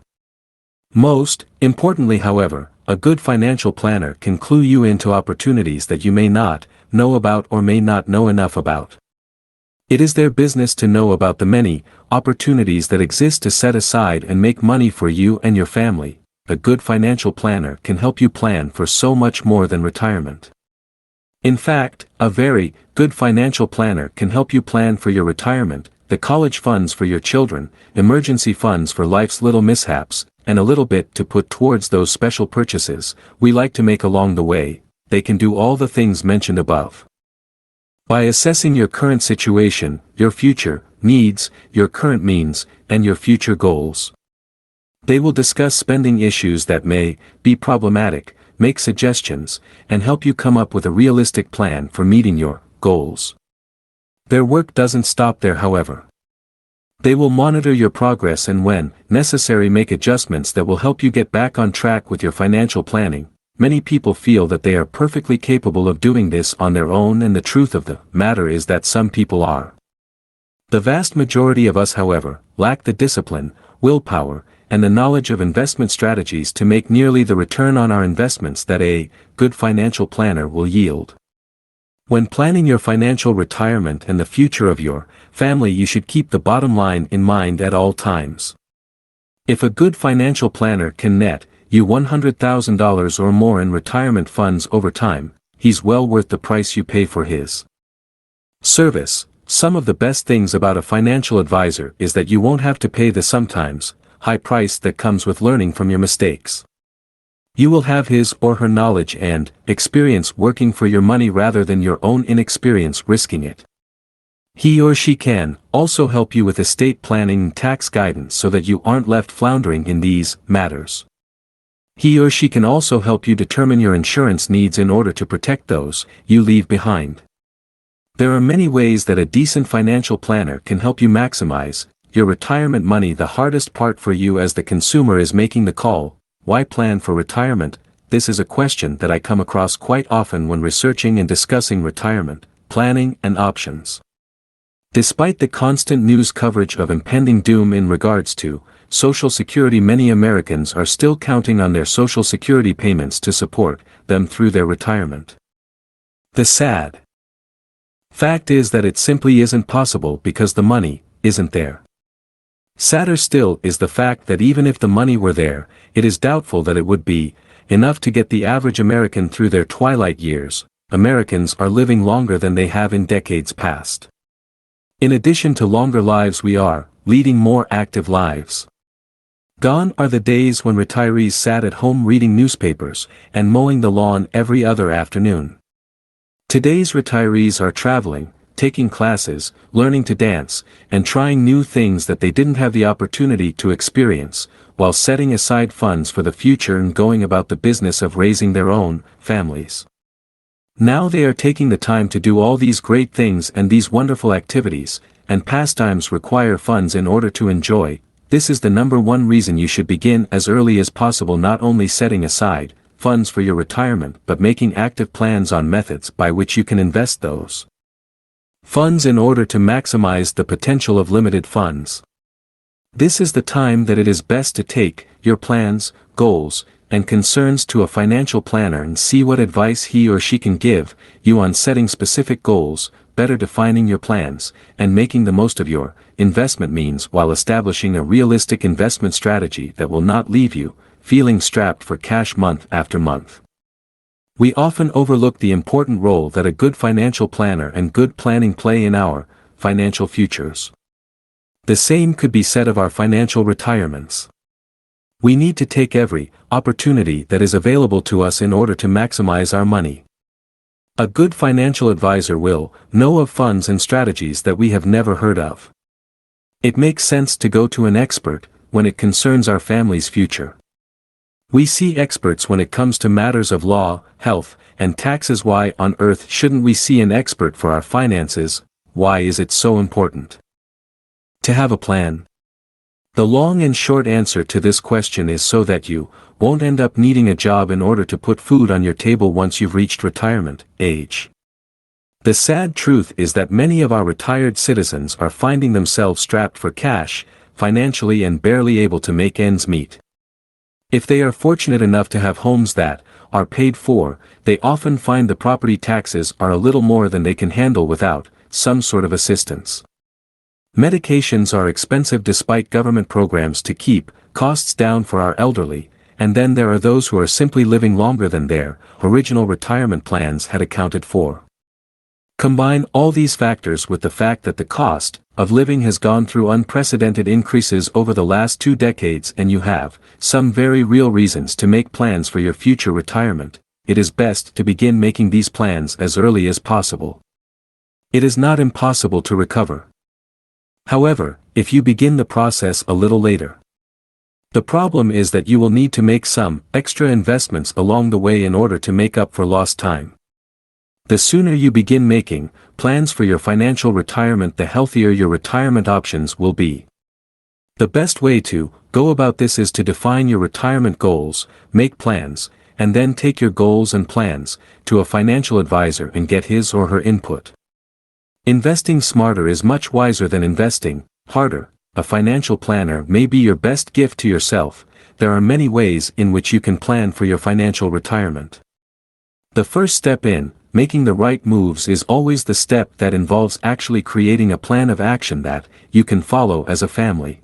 Most importantly, however, a good financial planner can clue you into opportunities that you may not know about or may not know enough about. It is their business to know about the many opportunities that exist to set aside and make money for you and your family. A good financial planner can help you plan for so much more than retirement. In fact, a very good financial planner can help you plan for your retirement, the college funds for your children, emergency funds for life's little mishaps, and a little bit to put towards those special purchases we like to make along the way. They can do all the things mentioned above. By assessing your current situation, your future needs, your current means, and your future goals. They will discuss spending issues that may be problematic, make suggestions, and help you come up with a realistic plan for meeting your goals. Their work doesn't stop there, however. They will monitor your progress and, when necessary, make adjustments that will help you get back on track with your financial planning. Many people feel that they are perfectly capable of doing this on their own, and the truth of the matter is that some people are. The vast majority of us, however, lack the discipline, willpower, and the knowledge of investment strategies to make nearly the return on our investments that a good financial planner will yield. When planning your financial retirement and the future of your family, you should keep the bottom line in mind at all times. If a good financial planner can net you $100,000 or more in retirement funds over time, he's well worth the price you pay for his service. Some of the best things about a financial advisor is that you won't have to pay the sometimes high price that comes with learning from your mistakes. You will have his or her knowledge and experience working for your money rather than your own inexperience risking it. He or she can also help you with estate planning and tax guidance so that you aren't left floundering in these matters. He or she can also help you determine your insurance needs in order to protect those you leave behind. There are many ways that a decent financial planner can help you maximize your retirement money. The hardest part for you as the consumer is making the call. Why plan for retirement? This is a question that I come across quite often when researching and discussing retirement planning and options. Despite the constant news coverage of impending doom in regards to Social Security, many Americans are still counting on their Social Security payments to support them through their retirement. The sad Fact is that it simply isn't possible because the money isn't there. Sadder still is the fact that even if the money were there, it is doubtful that it would be enough to get the average American through their twilight years. Americans are living longer than they have in decades past. In addition to longer lives, we are leading more active lives. Gone are the days when retirees sat at home reading newspapers and mowing the lawn every other afternoon. Today's retirees are traveling, taking classes, learning to dance, and trying new things that they didn't have the opportunity to experience, while setting aside funds for the future and going about the business of raising their own families. Now they are taking the time to do all these great things, and these wonderful activities and pastimes require funds in order to enjoy. This is the number one reason you should begin as early as possible, not only setting aside funds for your retirement but making active plans on methods by which you can invest those funds in order to maximize the potential of limited funds. This is the time that it is best to take your plans, goals, and concerns to a financial planner and see what advice he or she can give you on setting specific goals, better defining your plans, and making the most of your investment means while establishing a realistic investment strategy that will not leave you feeling strapped for cash month after month. We often overlook the important role that a good financial planner and good planning play in our financial futures. The same could be said of our financial retirements. We need to take every opportunity that is available to us in order to maximize our money. A good financial advisor will know of funds and strategies that we have never heard of. It makes sense to go to an expert when it concerns our family's future. We see experts when it comes to matters of law, health, and taxes. Why on earth shouldn't we see an expert for our finances? Why is it so important to have a plan? The long and short answer to this question is so that you won't end up needing a job in order to put food on your table once you've reached retirement age. The sad truth is that many of our retired citizens are finding themselves strapped for cash, financially, and barely able to make ends meet. If they are fortunate enough to have homes that are paid for, they often find the property taxes are a little more than they can handle without some sort of assistance. Medications are expensive despite government programs to keep costs down for our elderly, and then there are those who are simply living longer than their original retirement plans had accounted for. Combine all these factors with the fact that the cost of living has gone through unprecedented increases over the last 2 decades, and you have some very real reasons to make plans for your future retirement. It is best to begin making these plans as early as possible. It is not impossible to recover. However, if you begin the process a little later, the problem is that you will need to make some extra investments along the way in order to make up for lost time. The sooner you begin making plans for your financial retirement, the healthier your retirement options will be. The best way to go about this is to define your retirement goals, make plans, and then take your goals and plans to a financial advisor and get his or her input. Investing smarter is much wiser than investing harder. A financial planner may be your best gift to yourself. There are many ways in which you can plan for your financial retirement. The first step in making the right moves is always the step that involves actually creating a plan of action that you can follow as a family.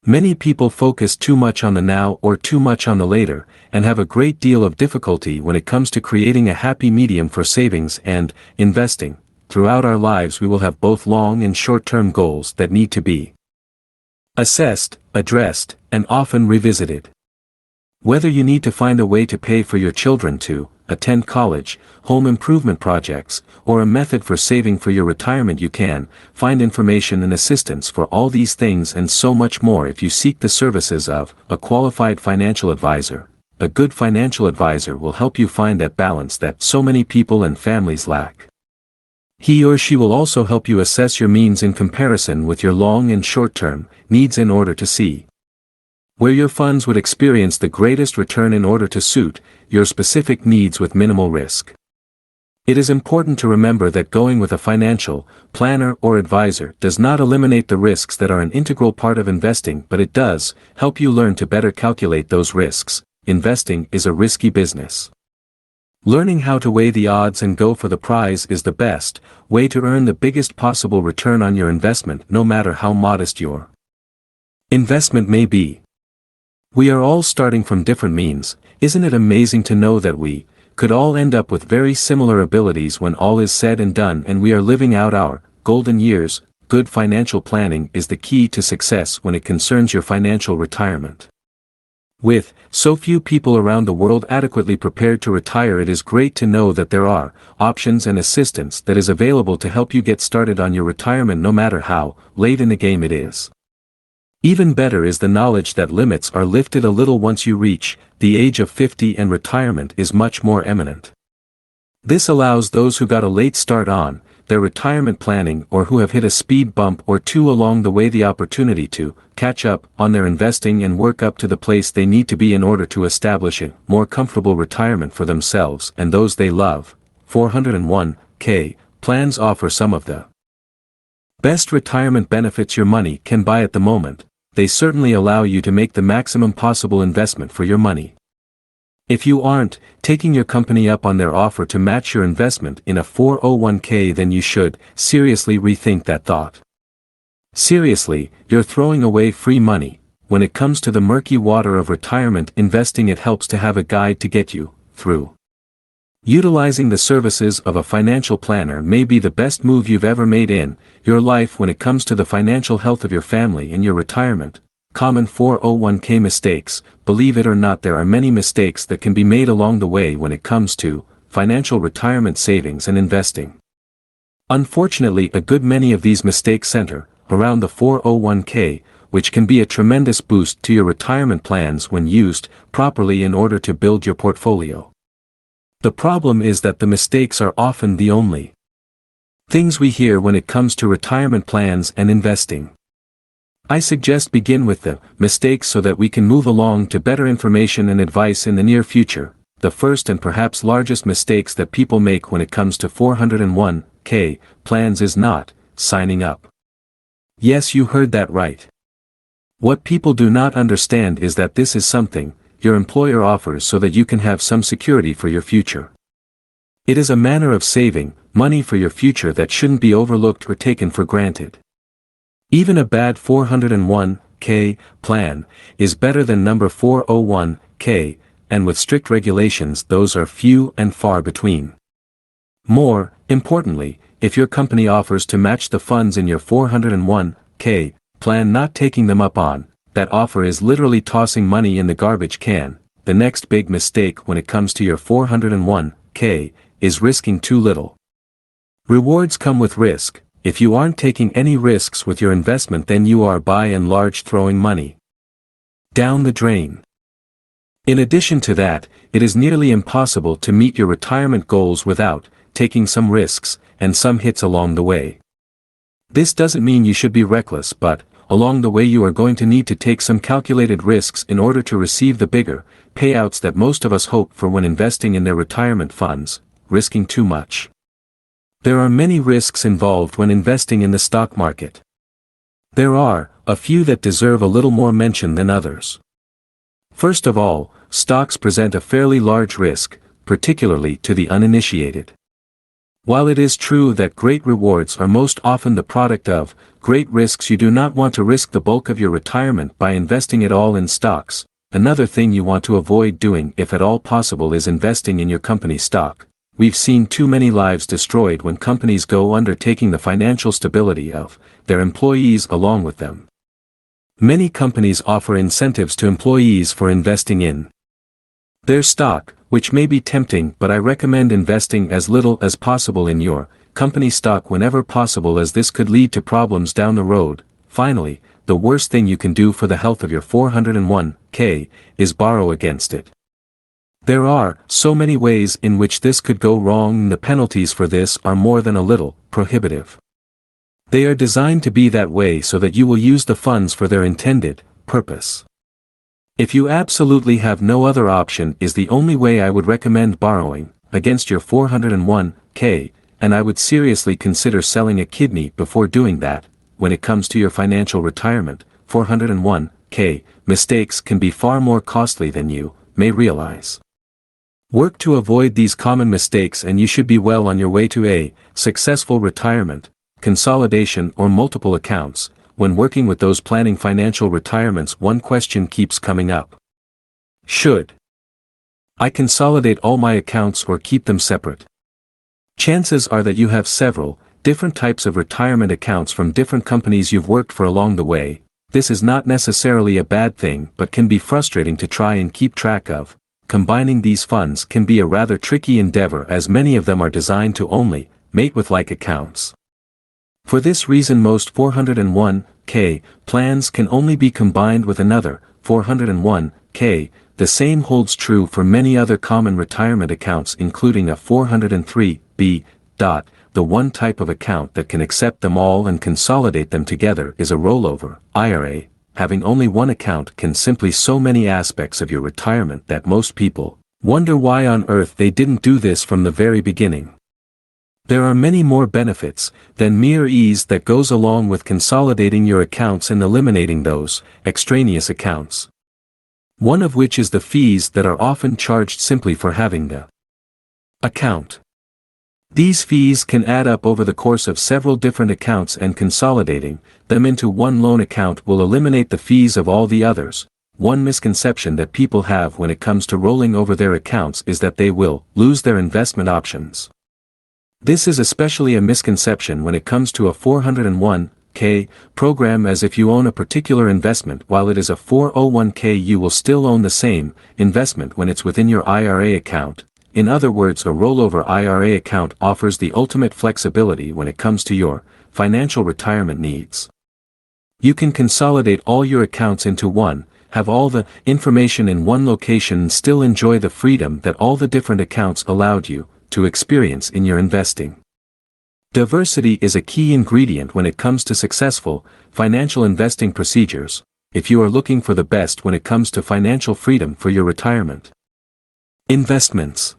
Many people focus too much on the now or too much on the later, and have a great deal of difficulty when it comes to creating a happy medium for savings and investing. Throughout our lives we will have both long and short-term goals that need to be assessed, addressed, and often revisited. Whether you need to find a way to pay for your children to attend college, home improvement projects, or a method for saving for your retirement, you can find information and assistance for all these things and so much more if you seek the services of a qualified financial advisor. A good financial advisor will help you find that balance that so many people and families lack. He or she will also help you assess your means in comparison with your long and short-term needs in order to see where your funds would experience the greatest return in order to suit your specific needs with minimal risk. It is important to remember that going with a financial planner or advisor does not eliminate the risks that are an integral part of investing, but it does help you learn to better calculate those risks. Investing is a risky business. Learning how to weigh the odds and go for the prize is the best way to earn the biggest possible return on your investment, no matter how modest your investment may be. We are all starting from different means. Isn't it amazing to know that we could all end up with very similar abilities when all is said and done and we are living out our golden years? Good financial planning is the key to success when it concerns your financial retirement. With so few people around the world adequately prepared to retire, it is great to know that there are options and assistance that is available to help you get started on your retirement, no matter how late in the game it is. Even better is the knowledge that limits are lifted a little once you reach the age of 50 and retirement is much more imminent. This allows those who got a late start on their retirement planning or who have hit a speed bump or two along the way the opportunity to catch up on their investing and work up to the place they need to be in order to establish a more comfortable retirement for themselves and those they love. 401k plans offer some of the best retirement benefits your money can buy at the moment. They certainly allow you to make the maximum possible investment for your money. If you aren't taking your company up on their offer to match your investment in a 401k, then you should seriously rethink that thought. Seriously, you're throwing away free money. When it comes to the murky water of retirement investing, it helps to have a guide to get you through. Utilizing the services of a financial planner may be the best move you've ever made in your life when it comes to the financial health of your family and your retirement. Common 401k mistakes. Believe it or not, there are many mistakes that can be made along the way when it comes to financial retirement savings and investing. Unfortunately, a good many of these mistakes center around the 401k, which can be a tremendous boost to your retirement plans when used properly in order to build your portfolio. The problem is that the mistakes are often the only things we hear when it comes to retirement plans and investing. I suggest begin with the mistakes so that we can move along to better information and advice in the near future. The first and perhaps largest mistakes that people make when it comes to 401k plans is not signing up. Yes, you heard that right. What people do not understand is that this is something your employer offers so that you can have some security for your future. It is a manner of saving money for your future that shouldn't be overlooked or taken for granted. Even a bad 401k plan is better than number 401k, and with strict regulations those are few and far between. More importantly, if your company offers to match the funds in your 401k plan, not taking them up on that offer is literally tossing money in the garbage can. The next big mistake when it comes to your 401k is risking too little. Rewards come with risk. If you aren't taking any risks with your investment, then you are by and large throwing money down the drain. In addition to that, it is nearly impossible to meet your retirement goals without taking some risks and some hits along the way. This doesn't mean you should be reckless, but along the way you are going to need to take some calculated risks in order to receive the bigger payouts that most of us hope for when investing in their retirement funds. Risking too much. There are many risks involved when investing in the stock market. There are a few that deserve a little more mention than others. First of all, stocks present a fairly large risk, particularly to the uninitiated. While it is true that great rewards are most often the product of great risks, you do not want to risk the bulk of your retirement by investing it all in stocks. Another thing you want to avoid doing, if at all possible, is investing in your company stock. We've seen too many lives destroyed when companies go under, taking the financial stability of their employees along with them. Many companies offer incentives to employees for investing in their stock, which may be tempting, but I recommend investing as little as possible in your company stock whenever possible, as this could lead to problems down the road. Finally, the worst thing you can do for the health of your 401k is borrow against it. There are so many ways in which this could go wrong, and the penalties for this are more than a little prohibitive. They are designed to be that way so that you will use the funds for their intended purpose. If you absolutely have no other option, is the only way I would recommend borrowing against your 401k, and I would seriously consider selling a kidney before doing that. When it comes to your financial retirement, 401k mistakes can be far more costly than you may realize. Work to avoid these common mistakes and you should be well on your way to a successful retirement, consolidation or multiple accounts. When working with those planning financial retirements, one question keeps coming up. Should I consolidate all my accounts or keep them separate? Chances are that you have several different types of retirement accounts from different companies you've worked for along the way. This is not necessarily a bad thing but can be frustrating to try and keep track of. Combining these funds can be a rather tricky endeavor as many of them are designed to only mate with like accounts. For this reason most 401k plans can only be combined with another 401k. The same holds true for many other common retirement accounts including a 403b. The one type of account that can accept them all and consolidate them together is a rollover IRA. Having only one account can simply so many aspects of your retirement that most people wonder why on earth they didn't do this from the very beginning. There are many more benefits than mere ease that goes along with consolidating your accounts and eliminating those extraneous accounts. One of which is the fees that are often charged simply for having the account. These fees can add up over the course of several different accounts and consolidating them into one loan account will eliminate the fees of all the others. One misconception that people have when it comes to rolling over their accounts is that they will lose their investment options. This is especially a misconception when it comes to a 401k program, as if you own a particular investment while it is a 401k you will still own the same investment when it's within your IRA account. In other words, a rollover IRA account offers the ultimate flexibility when it comes to your financial retirement needs. You can consolidate all your accounts into one, have all the information in one location and still enjoy the freedom that all the different accounts allowed you to experience in your investing. Diversity is a key ingredient when it comes to successful financial investing procedures, if you are looking for the best when it comes to financial freedom for your retirement. Investments.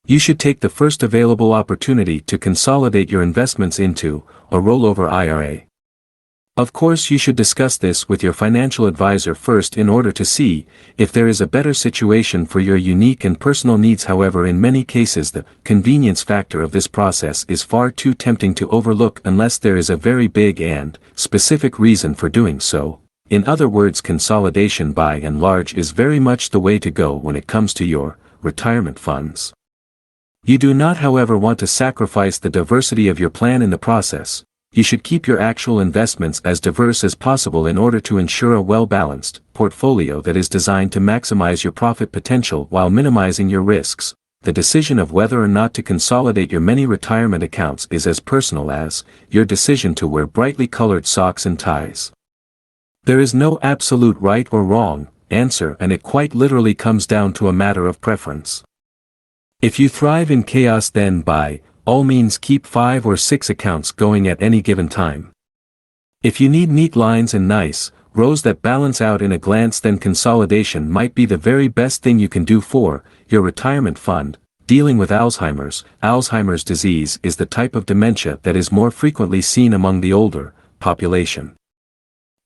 You should take the first available opportunity to consolidate your investments into a rollover IRA. Of course, you should discuss this with your financial advisor first in order to see if there is a better situation for your unique and personal needs. However, in many cases the convenience factor of this process is far too tempting to overlook unless there is a very big and specific reason for doing so. In other words, consolidation by and large is very much the way to go when it comes to your retirement funds. You do not, however, want to sacrifice the diversity of your plan in the process. You should keep your actual investments as diverse as possible in order to ensure a well-balanced portfolio that is designed to maximize your profit potential while minimizing your risks. The decision of whether or not to consolidate your many retirement accounts is as personal as your decision to wear brightly colored socks and ties. There is no absolute right or wrong answer, and it quite literally comes down to a matter of preference. If you thrive in chaos, then by all means keep 5 or 6 accounts going at any given time. If you need neat lines and nice rows that balance out in a glance, then consolidation might be the very best thing you can do for your retirement fund. Dealing with Alzheimer's disease is the type of dementia that is more frequently seen among the older population.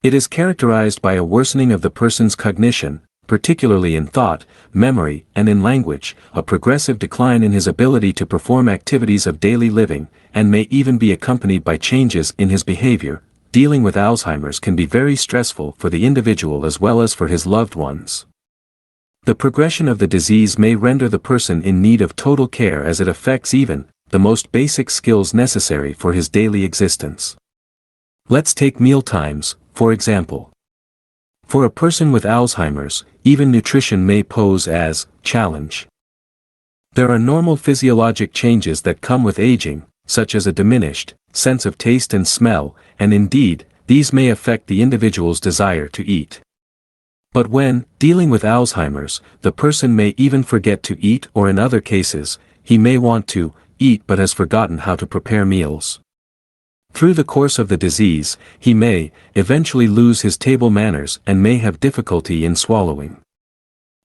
It is characterized by a worsening of the person's cognition, particularly in thought, memory, and in language, a progressive decline in his ability to perform activities of daily living, and may even be accompanied by changes in his behavior. Dealing with Alzheimer's can be very stressful for the individual as well as for his loved ones. The progression of the disease may render the person in need of total care, as it affects even the most basic skills necessary for his daily existence. Let's take meal times, for example. For a person with Alzheimer's, even nutrition may pose as challenge. There are normal physiologic changes that come with aging, such as a diminished sense of taste and smell, and indeed, these may affect the individual's desire to eat. But when dealing with Alzheimer's, the person may even forget to eat, or in other cases, he may want to eat but has forgotten how to prepare meals. Through the course of the disease, he may eventually lose his table manners and may have difficulty in swallowing.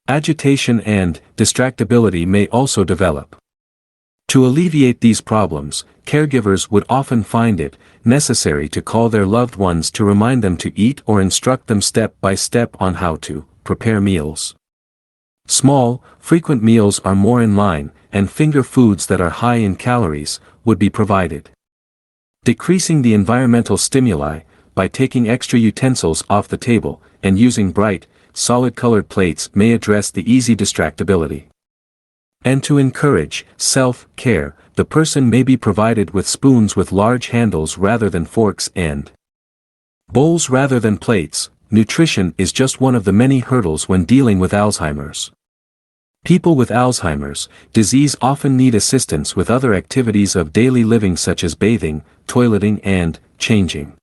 Agitation and distractibility may also develop. To alleviate these problems, caregivers would often find it necessary to call their loved ones to remind them to eat or instruct them step by step on how to prepare meals. Small, frequent meals are more in line, and finger foods that are high in calories would be provided. Decreasing the environmental stimuli by taking extra utensils off the table and using bright, solid-colored plates may address the easy distractibility. And to encourage self-care, the person may be provided with spoons with large handles rather than forks and bowls rather than plates. Nutrition is just one of the many hurdles when dealing with Alzheimer's. People with Alzheimer's disease often need assistance with other activities of daily living such as bathing, toileting and changing.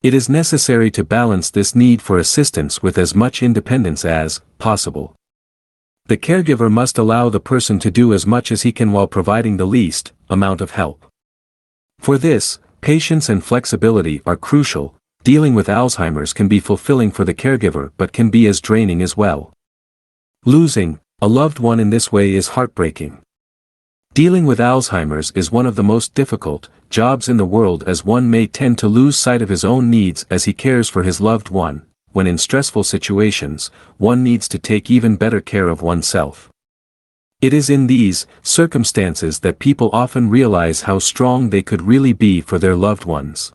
It is necessary to balance this need for assistance with as much independence as possible. The caregiver must allow the person to do as much as he can while providing the least amount of help. For this, patience and flexibility are crucial. Dealing with Alzheimer's can be fulfilling for the caregiver but can be as draining as well. Losing a loved one in this way is heartbreaking. Dealing with Alzheimer's is one of the most difficult jobs in the world, as one may tend to lose sight of his own needs as he cares for his loved one. When in stressful situations, one needs to take even better care of oneself. It is in these circumstances that people often realize how strong they could really be for their loved ones.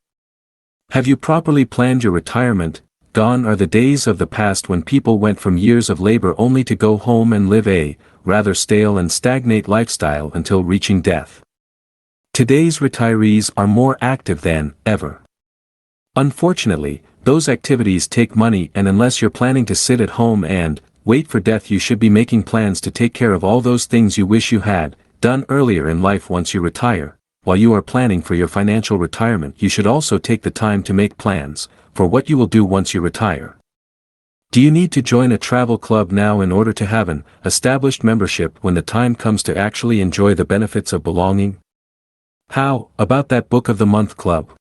Have you properly planned your retirement? Gone are the days of the past when people went from years of labor only to go home and live a rather stale and stagnant lifestyle until reaching death. Today's retirees are more active than ever. Unfortunately, those activities take money, and unless you're planning to sit at home and wait for death, you should be making plans to take care of all those things you wish you had done earlier in life once you retire. While you are planning for your financial retirement, you should also take the time to make plans for what you will do once you retire. Do you need to join a travel club now in order to have an established membership when the time comes to actually enjoy the benefits of belonging? How about that Book of the Month club?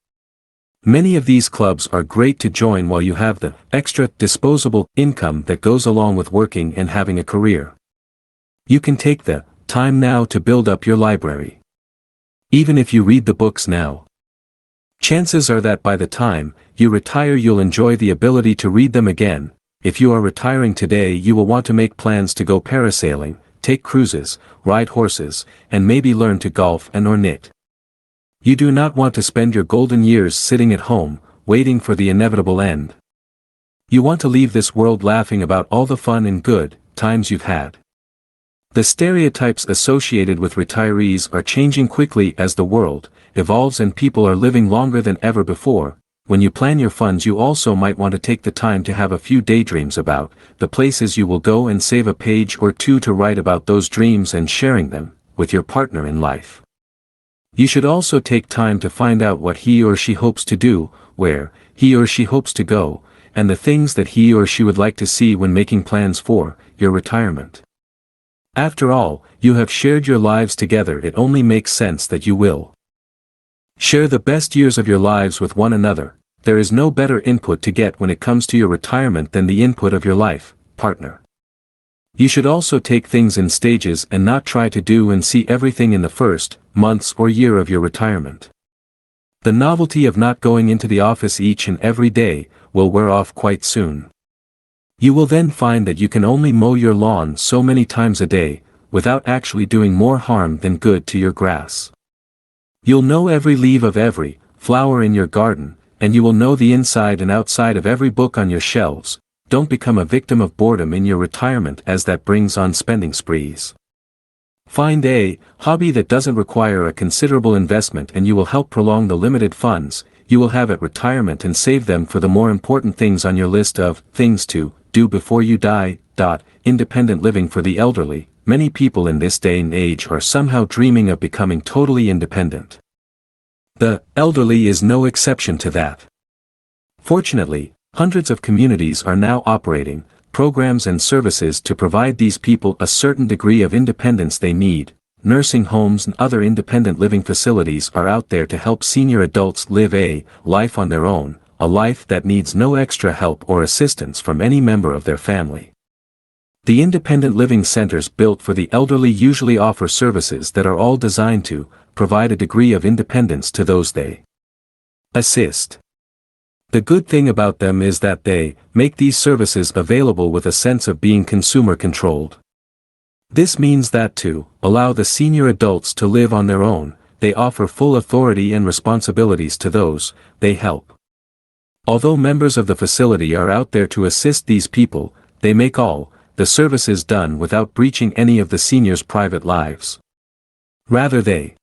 Many of these clubs are great to join while you have the extra disposable income that goes along with working and having a career. You can take the time now to build up your library. Even if you read the books now, chances are that by the time you retire you'll enjoy the ability to read them again. If you are retiring today, you will want to make plans to go parasailing, take cruises, ride horses, and maybe learn to golf and or knit. You do not want to spend your golden years sitting at home, waiting for the inevitable end. You want to leave this world laughing about all the fun and good times you've had. The stereotypes associated with retirees are changing quickly as the world evolves and people are living longer than ever before. When you plan your funds, you also might want to take the time to have a few daydreams about the places you will go and save a page or two to write about those dreams and sharing them with your partner in life. You should also take time to find out what he or she hopes to do, where he or she hopes to go, and the things that he or she would like to see when making plans for your retirement. After all, you have shared your lives together. It only makes sense that you will share the best years of your lives with one another. There is no better input to get when it comes to your retirement than the input of your life partner. You should also take things in stages and not try to do and see everything in the first months or year of your retirement. The novelty of not going into the office each and every day will wear off quite soon. You will then find that you can only mow your lawn so many times a day, without actually doing more harm than good to your grass. You'll know every leaf of every flower in your garden, and you will know the inside and outside of every book on your shelves. Don't become a victim of boredom in your retirement, as that brings on spending sprees. Find a hobby that doesn't require a considerable investment, and you will help prolong the limited funds you will have at retirement and save them for the more important things on your list of things to do before you die. Independent living for the elderly. Many people in this day and age are somehow dreaming of becoming totally independent. The elderly is no exception to that. Fortunately, hundreds of communities are now operating programs and services to provide these people a certain degree of independence they need. Nursing homes and other independent living facilities are out there to help senior adults live a life on their own, a life that needs no extra help or assistance from any member of their family. The independent living centers built for the elderly usually offer services that are all designed to provide a degree of independence to those they assist. The good thing about them is that they make these services available with a sense of being consumer controlled. This means that to allow the senior adults to live on their own, they offer full authority and responsibilities to those they help. Although members of the facility are out there to assist these people, they make all the services done without breaching any of the seniors' private lives. Rather, they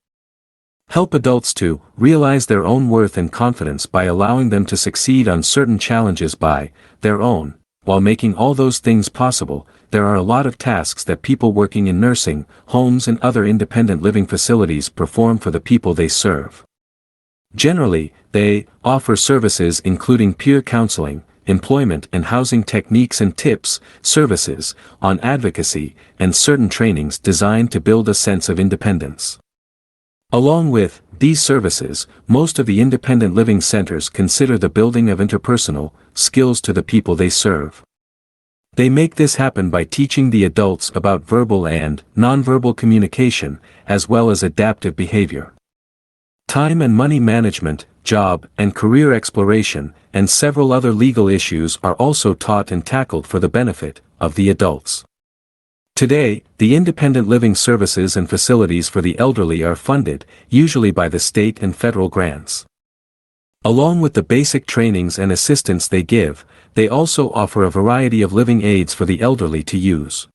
help adults to realize their own worth and confidence by allowing them to succeed on certain challenges by their own. While making all those things possible, there are a lot of tasks that people working in nursing homes and other independent living facilities perform for the people they serve. Generally, they offer services including peer counseling, employment and housing techniques and tips, services on advocacy, and certain trainings designed to build a sense of independence. Along with these services, most of the independent living centers consider the building of interpersonal skills to the people they serve. They make this happen by teaching the adults about verbal and nonverbal communication, as well as adaptive behavior. Time and money management, job and career exploration, and several other legal issues are also taught and tackled for the benefit of the adults. Today, the independent living services and facilities for the elderly are funded, usually by the state and federal grants. Along with the basic trainings and assistance they give, they also offer a variety of living aids for the elderly to use.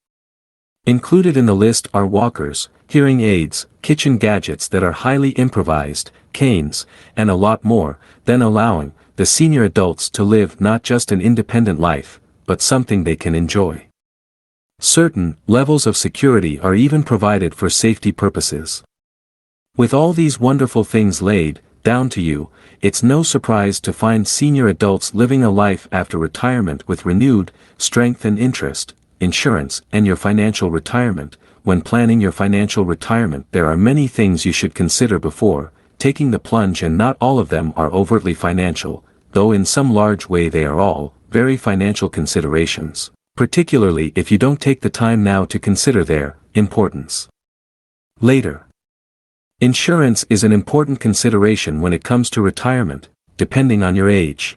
Included in the list are walkers, hearing aids, kitchen gadgets that are highly improvised, canes, and a lot more, then allowing the senior adults to live not just an independent life, but something they can enjoy. Certain levels of security are even provided for safety purposes. With all these wonderful things laid down to you, it's no surprise to find senior adults living a life after retirement with renewed strength and interest. Insurance and your financial retirement. When planning your financial retirement, there are many things you should consider before taking the plunge, and not all of them are overtly financial, though in some large way they are all very financial considerations, particularly if you don't take the time now to consider their importance later. Insurance is an important consideration when it comes to retirement, depending on your age.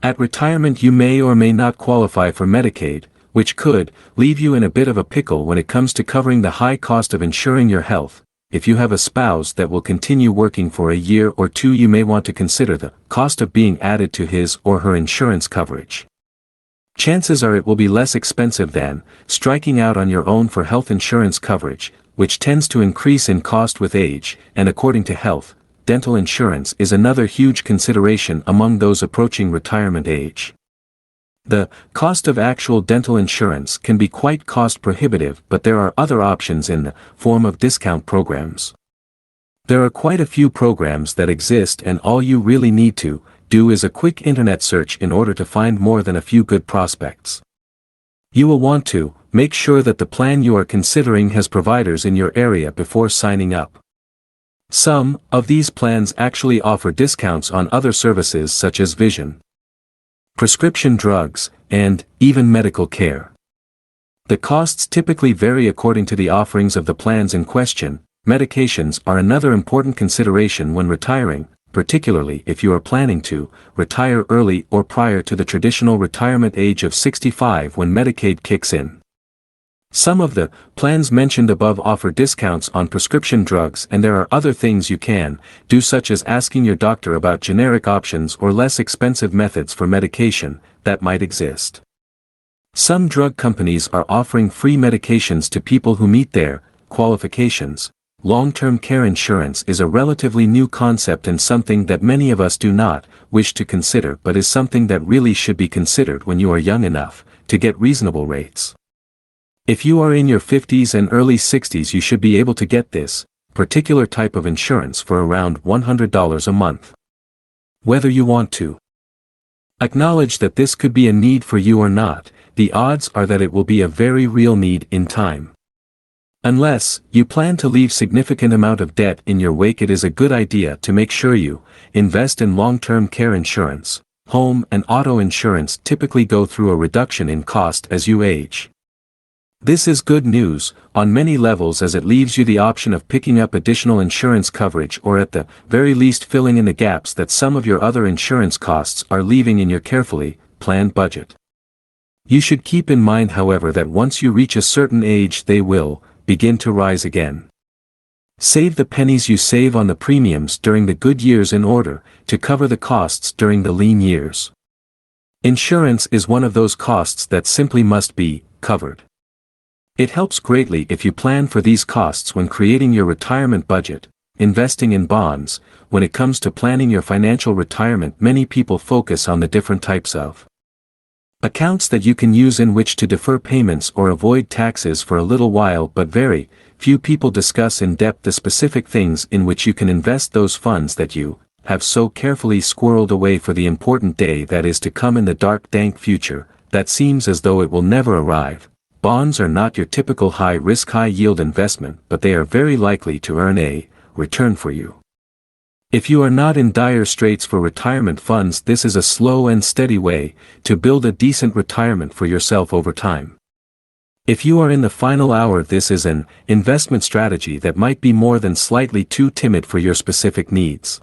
At retirement you may or may not qualify for Medicaid, which could leave you in a bit of a pickle when it comes to covering the high cost of insuring your health. If you have a spouse that will continue working for a year or two, you may want to consider the cost of being added to his or her insurance coverage. Chances are it will be less expensive than striking out on your own for health insurance coverage, which tends to increase in cost with age, and according to health, dental insurance is another huge consideration among those approaching retirement age. The cost of actual dental insurance can be quite cost prohibitive, but there are other options in the form of discount programs. There are quite a few programs that exist, and all you really need to do is a quick internet search in order to find more than a few good prospects. You will want to make sure that the plan you are considering has providers in your area before signing up. Some of these plans actually offer discounts on other services such as vision, prescription drugs, and even medical care. The costs typically vary according to the offerings of the plans in question. Medications are another important consideration when retiring, particularly if you are planning to retire early or prior to the traditional retirement age of 65 when Medicaid kicks in. Some of the plans mentioned above offer discounts on prescription drugs, and there are other things you can do, such as asking your doctor about generic options or less expensive methods for medication that might exist. Some drug companies are offering free medications to people who meet their qualifications. Long-term care insurance is a relatively new concept and something that many of us do not wish to consider, but is something that really should be considered when you are young enough to get reasonable rates. If you are in your 50s and early 60s, you should be able to get this particular type of insurance for around $100 a month. Whether you want to acknowledge that this could be a need for you or not, the odds are that it will be a very real need in time. Unless you plan to leave significant amount of debt in your wake, it is a good idea to make sure you invest in long-term care insurance. Home and auto insurance typically go through a reduction in cost as you age. This is good news, on many levels, as it leaves you the option of picking up additional insurance coverage or at the very least filling in the gaps that some of your other insurance costs are leaving in your carefully planned budget. You should keep in mind, however, that once you reach a certain age they will begin to rise again. Save the pennies you save on the premiums during the good years in order to cover the costs during the lean years. Insurance is one of those costs that simply must be covered. It helps greatly if you plan for these costs when creating your retirement budget. Investing in bonds. When it comes to planning your financial retirement, many people focus on the different types of accounts that you can use in which to defer payments or avoid taxes for a little while, but very few people discuss in depth the specific things in which you can invest those funds that you have so carefully squirreled away for the important day that is to come in the dark, dank future that seems as though it will never arrive. Bonds are not your typical high-risk, high-yield investment, but they are very likely to earn a return for you. If you are not in dire straits for retirement funds, this is a slow and steady way to build a decent retirement for yourself over time. If you are in the final hour, this is an investment strategy that might be more than slightly too timid for your specific needs.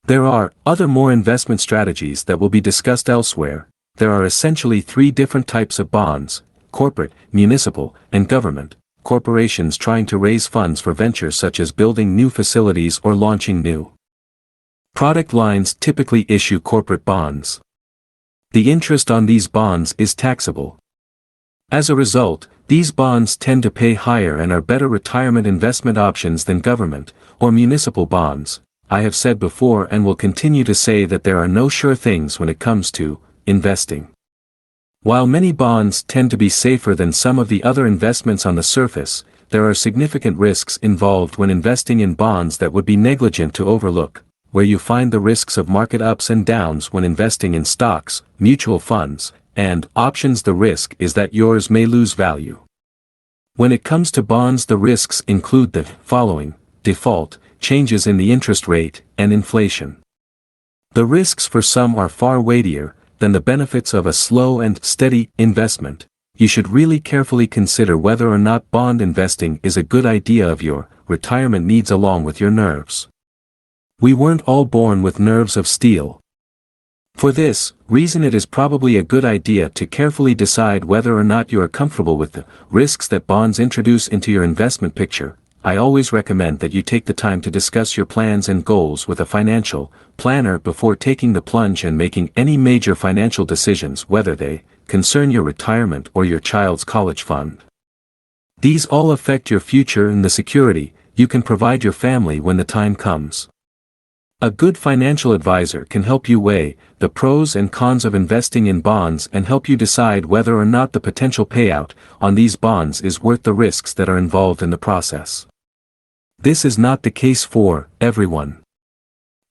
There are other more investment strategies that will be discussed elsewhere. There are essentially three different types of bonds: corporate, municipal, and government. Corporations trying to raise funds for ventures such as building new facilities or launching new product lines typically issue corporate bonds. The interest on these bonds is taxable. As a result, these bonds tend to pay higher and are better retirement investment options than government or municipal bonds. I have said before and will continue to say that there are no sure things when it comes to investing. While many bonds tend to be safer than some of the other investments on the surface, there are significant risks involved when investing in bonds that would be negligent to overlook. Where you find the risks of market ups and downs when investing in stocks, mutual funds, and options, the risk is that yours may lose value. When it comes to bonds, the risks include the following: default, changes in the interest rate, and inflation. The risks for some are far weightier than the benefits of a slow and steady investment. You should really carefully consider whether or not bond investing is a good idea of your retirement needs along with your nerves. We weren't all born with nerves of steel. For this reason, it is probably a good idea to carefully decide whether or not you are comfortable with the risks that bonds introduce into your investment picture. I always recommend that you take the time to discuss your plans and goals with a financial planner before taking the plunge and making any major financial decisions, whether they concern your retirement or your child's college fund. These all affect your future and the security you can provide your family when the time comes. A good financial advisor can help you weigh the pros and cons of investing in bonds and help you decide whether or not the potential payout on these bonds is worth the risks that are involved in the process. This is not the case for everyone.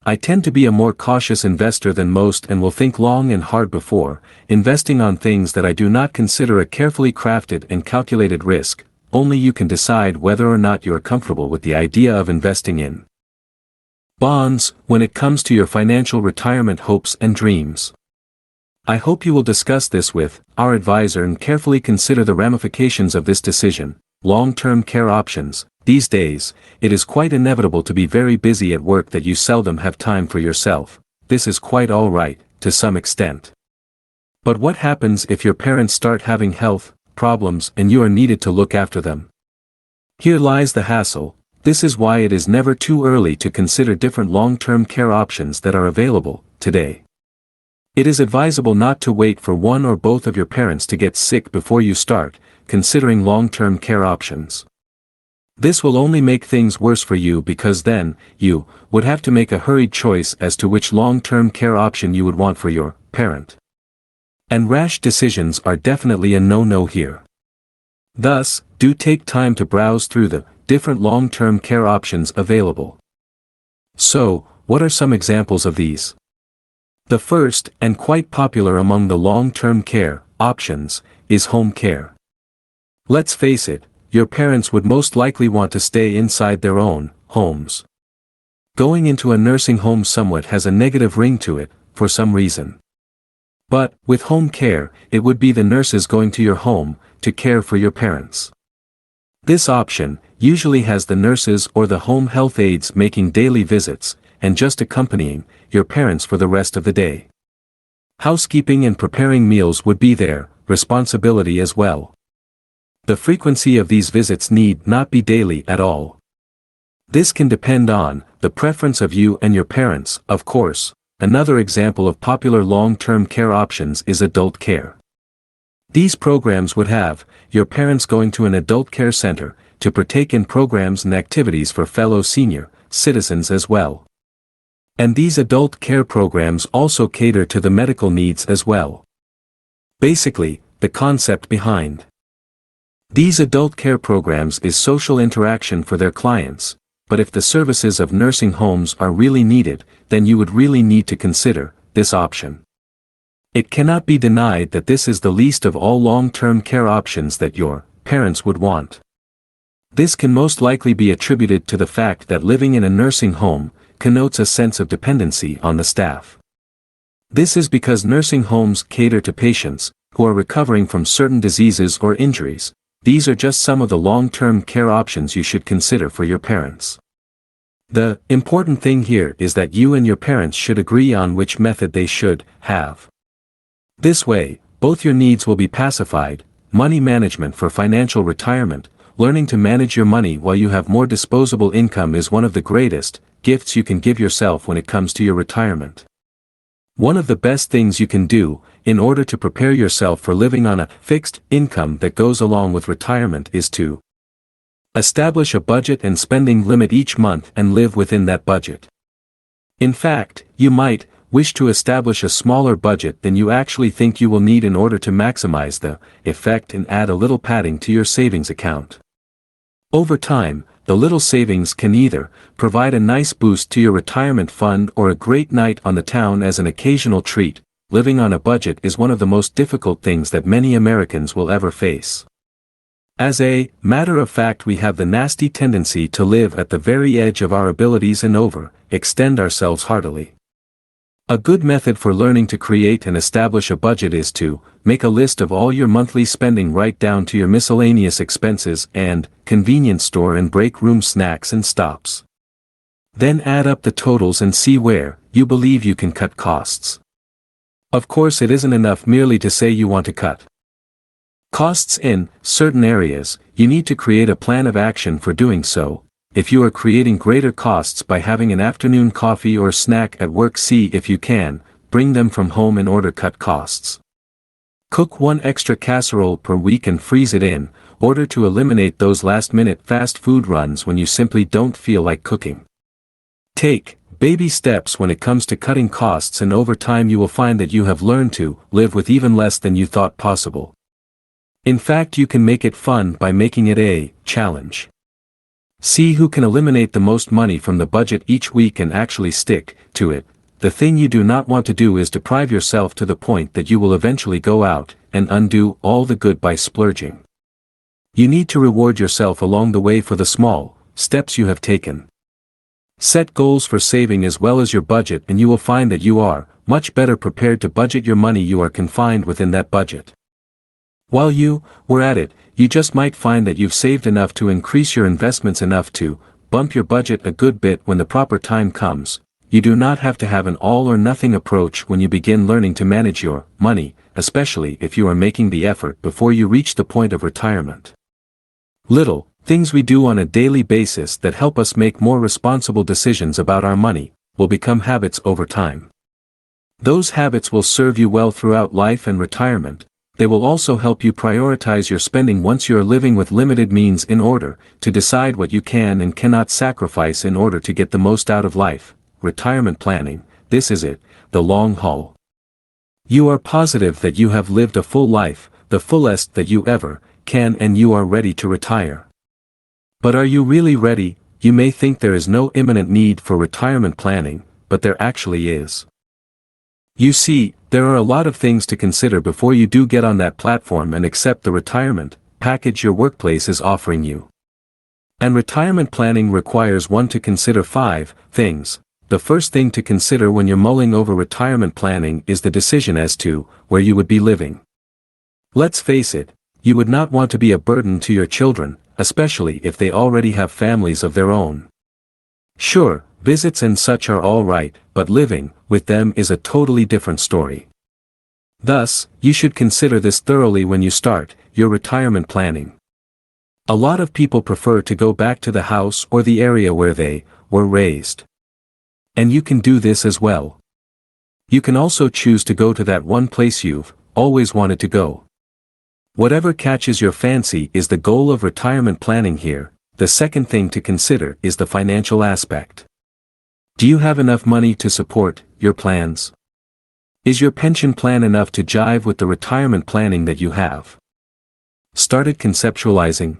I tend to be a more cautious investor than most and will think long and hard before investing on things that I do not consider a carefully crafted and calculated risk. Only you can decide whether or not you are comfortable with the idea of investing in bonds when it comes to your financial retirement hopes and dreams. I hope you will discuss this with our advisor and carefully consider the ramifications of this decision. Long-term care options. These days, it is quite inevitable to be very busy at work that you seldom have time for yourself. This is quite all right, to some extent. But what happens if your parents start having health problems and you are needed to look after them? Here lies the hassle. This is why it is never too early to consider different long-term care options that are available today. It is advisable not to wait for one or both of your parents to get sick before you start considering long-term care options. This will only make things worse for you, because then you would have to make a hurried choice as to which long-term care option you would want for your parent. And rash decisions are definitely a no-no here. Thus, do take time to browse through the different long-term care options available. So, what are some examples of these? The first, and quite popular among the long-term care options, is home care. Let's face it, your parents would most likely want to stay inside their own homes. Going into a nursing home somewhat has a negative ring to it, for some reason. But, with home care, it would be the nurses going to your home, to care for your parents. This option usually has the nurses or the home health aides making daily visits, and just accompanying your parents for the rest of the day. Housekeeping and preparing meals would be their responsibility as well. The frequency of these visits need not be daily at all. This can depend on the preference of you and your parents, of course. Another example of popular long-term care options is adult care. These programs would have your parents going to an adult care center to partake in programs and activities for fellow senior citizens as well. And these adult care programs also cater to the medical needs as well. Basically, the concept behind these adult care programs is social interaction for their clients, but if the services of nursing homes are really needed, then you would really need to consider this option. It cannot be denied that this is the least of all long-term care options that your parents would want. This can most likely be attributed to the fact that living in a nursing home connotes a sense of dependency on the staff. This is because nursing homes cater to patients who are recovering from certain diseases or injuries. These are just some of the long-term care options you should consider for your parents. The important thing here is that you and your parents should agree on which method they should have. This way, both your needs will be pacified. Money management for financial retirement. Learning to manage your money while you have more disposable income is one of the greatest gifts you can give yourself when it comes to your retirement. One of the best things you can do, in order to prepare yourself for living on a fixed income that goes along with retirement, is to establish a budget and spending limit each month and live within that budget. In fact, you might wish to establish a smaller budget than you actually think you will need in order to maximize the effect and add a little padding to your savings account. Over time, the little savings can either provide a nice boost to your retirement fund or a great night on the town as an occasional treat. Living on a budget is one of the most difficult things that many Americans will ever face. As a matter of fact, we have the nasty tendency to live at the very edge of our abilities and extend ourselves heartily. A good method for learning to create and establish a budget is to make a list of all your monthly spending right down to your miscellaneous expenses and convenience store and break room snacks and stops. Then add up the totals and see where you believe you can cut costs. Of course, it isn't enough merely to say you want to cut costs in certain areas. You need to create a plan of action for doing so. If you are creating greater costs by having an afternoon coffee or snack at work, see if you can bring them from home in order to cut costs. Cook one extra casserole per week and freeze it in order to eliminate those last-minute fast food runs when you simply don't feel like cooking. Take baby steps when it comes to cutting costs, and over time you will find that you have learned to live with even less than you thought possible. In fact, you can make it fun by making it a challenge. See who can eliminate the most money from the budget each week and actually stick to it. The thing you do not want to do is deprive yourself to the point that you will eventually go out and undo all the good by splurging. You need to reward yourself along the way for the small steps you have taken. Set goals for saving as well as your budget, and you will find that you are much better prepared to budget your money. You are confined within that budget. While you were at it, you just might find that you've saved enough to increase your investments enough to bump your budget a good bit when the proper time comes. You do not have to have an all-or-nothing approach when you begin learning to manage your money, especially if you are making the effort before you reach the point of retirement. Little things we do on a daily basis that help us make more responsible decisions about our money will become habits over time. Those habits will serve you well throughout life and retirement. They will also help you prioritize your spending once you are living with limited means in order to decide what you can and cannot sacrifice in order to get the most out of life. Retirement planning, this is it, the long haul. You are positive that you have lived a full life, the fullest that you ever can, and you are ready to retire. But are you really ready? You may think there is no imminent need for retirement planning, but there actually is. You see, there are a lot of things to consider before you do get on that platform and accept the retirement package your workplace is offering you. And retirement planning requires one to consider 5 things. The first thing to consider when you're mulling over retirement planning is the decision as to where you would be living. Let's face it, You would not want to be a burden to your children, especially if they already have families of their own. Sure, visits and such are all right, but living with them is a totally different story. Thus, you should consider this thoroughly when you start your retirement planning. A lot of people prefer to go back to the house or the area where they were raised. And you can do this as well. You can also choose to go to that one place you've always wanted to go. Whatever catches your fancy is the goal of retirement planning here. The second thing to consider is the financial aspect. Do you have enough money to support your plans? Is your pension plan enough to jive with the retirement planning that you have? Started conceptualizing?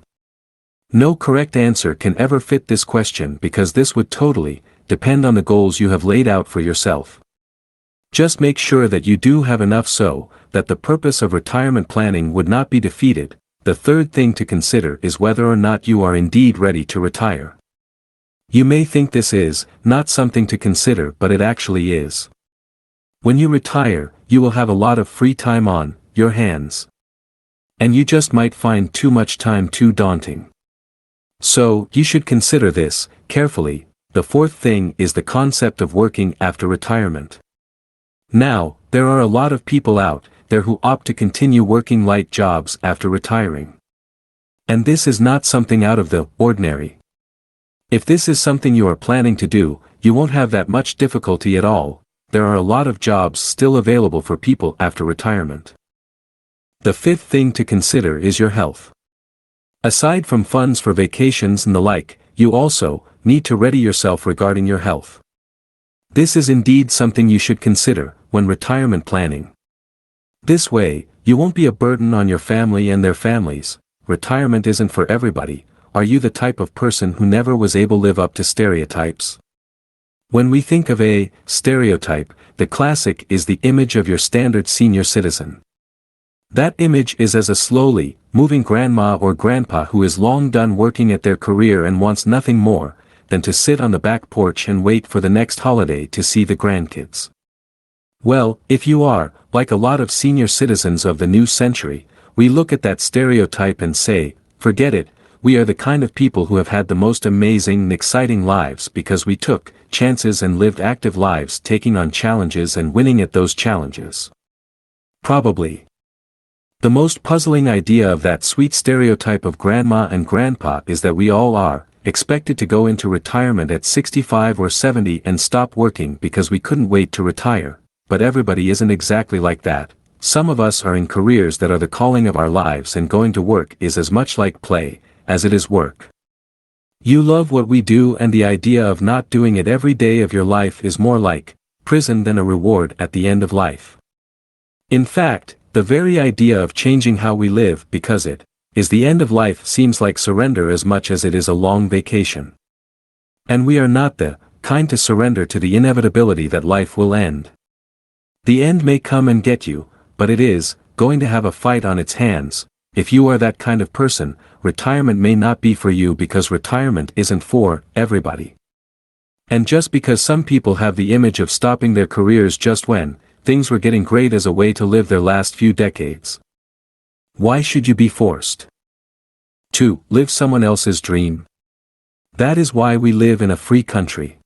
No correct answer can ever fit this question because this would totally depend on the goals you have laid out for yourself. Just make sure that you do have enough so that the purpose of retirement planning would not be defeated. The third thing to consider is whether or not you are indeed ready to retire. You may think this is not something to consider, but it actually is. When you retire, you will have a lot of free time on your hands. And you just might find too much time too daunting. So, you should consider this carefully. The fourth thing is the concept of working after retirement. Now, there are a lot of people out there who opt to continue working light jobs after retiring. And this is not something out of the ordinary. If this is something you are planning to do, you won't have that much difficulty at all. There are a lot of jobs still available for people after retirement. The fifth thing to consider is your health. Aside from funds for vacations and the like, you also need to ready yourself regarding your health. This is indeed something you should consider when retirement planning. This way, you won't be a burden on your family and their families. Retirement isn't for everybody. Are you the type of person who never was able to live up to stereotypes? When we think of a stereotype, the classic is the image of your standard senior citizen. That image is as a slowly moving grandma or grandpa who is long done working at their career and wants nothing more than to sit on the back porch and wait for the next holiday to see the grandkids. Well, if you are, like a lot of senior citizens of the new century, we look at that stereotype and say, forget it, we are the kind of people who have had the most amazing and exciting lives because we took chances and lived active lives taking on challenges and winning at those challenges. Probably. The most puzzling idea of that sweet stereotype of grandma and grandpa is that we all are expected to go into retirement at 65 or 70 and stop working because we couldn't wait to retire, but everybody isn't exactly like that. Some of us are in careers that are the calling of our lives, and going to work is as much like play as it is work. You love what we do, and the idea of not doing it every day of your life is more like prison than a reward at the end of life. In fact, the very idea of changing how we live because it is the end of life seems like surrender as much as it is a long vacation. And we are not the kind to surrender to the inevitability that life will end. The end may come and get you, but it is going to have a fight on its hands. If you are that kind of person, retirement may not be for you because retirement isn't for everybody. And just because some people have the image of stopping their careers just when things were getting great as a way to live their last few decades. Why should you be forced to live someone else's dream? That is why we live in a free country.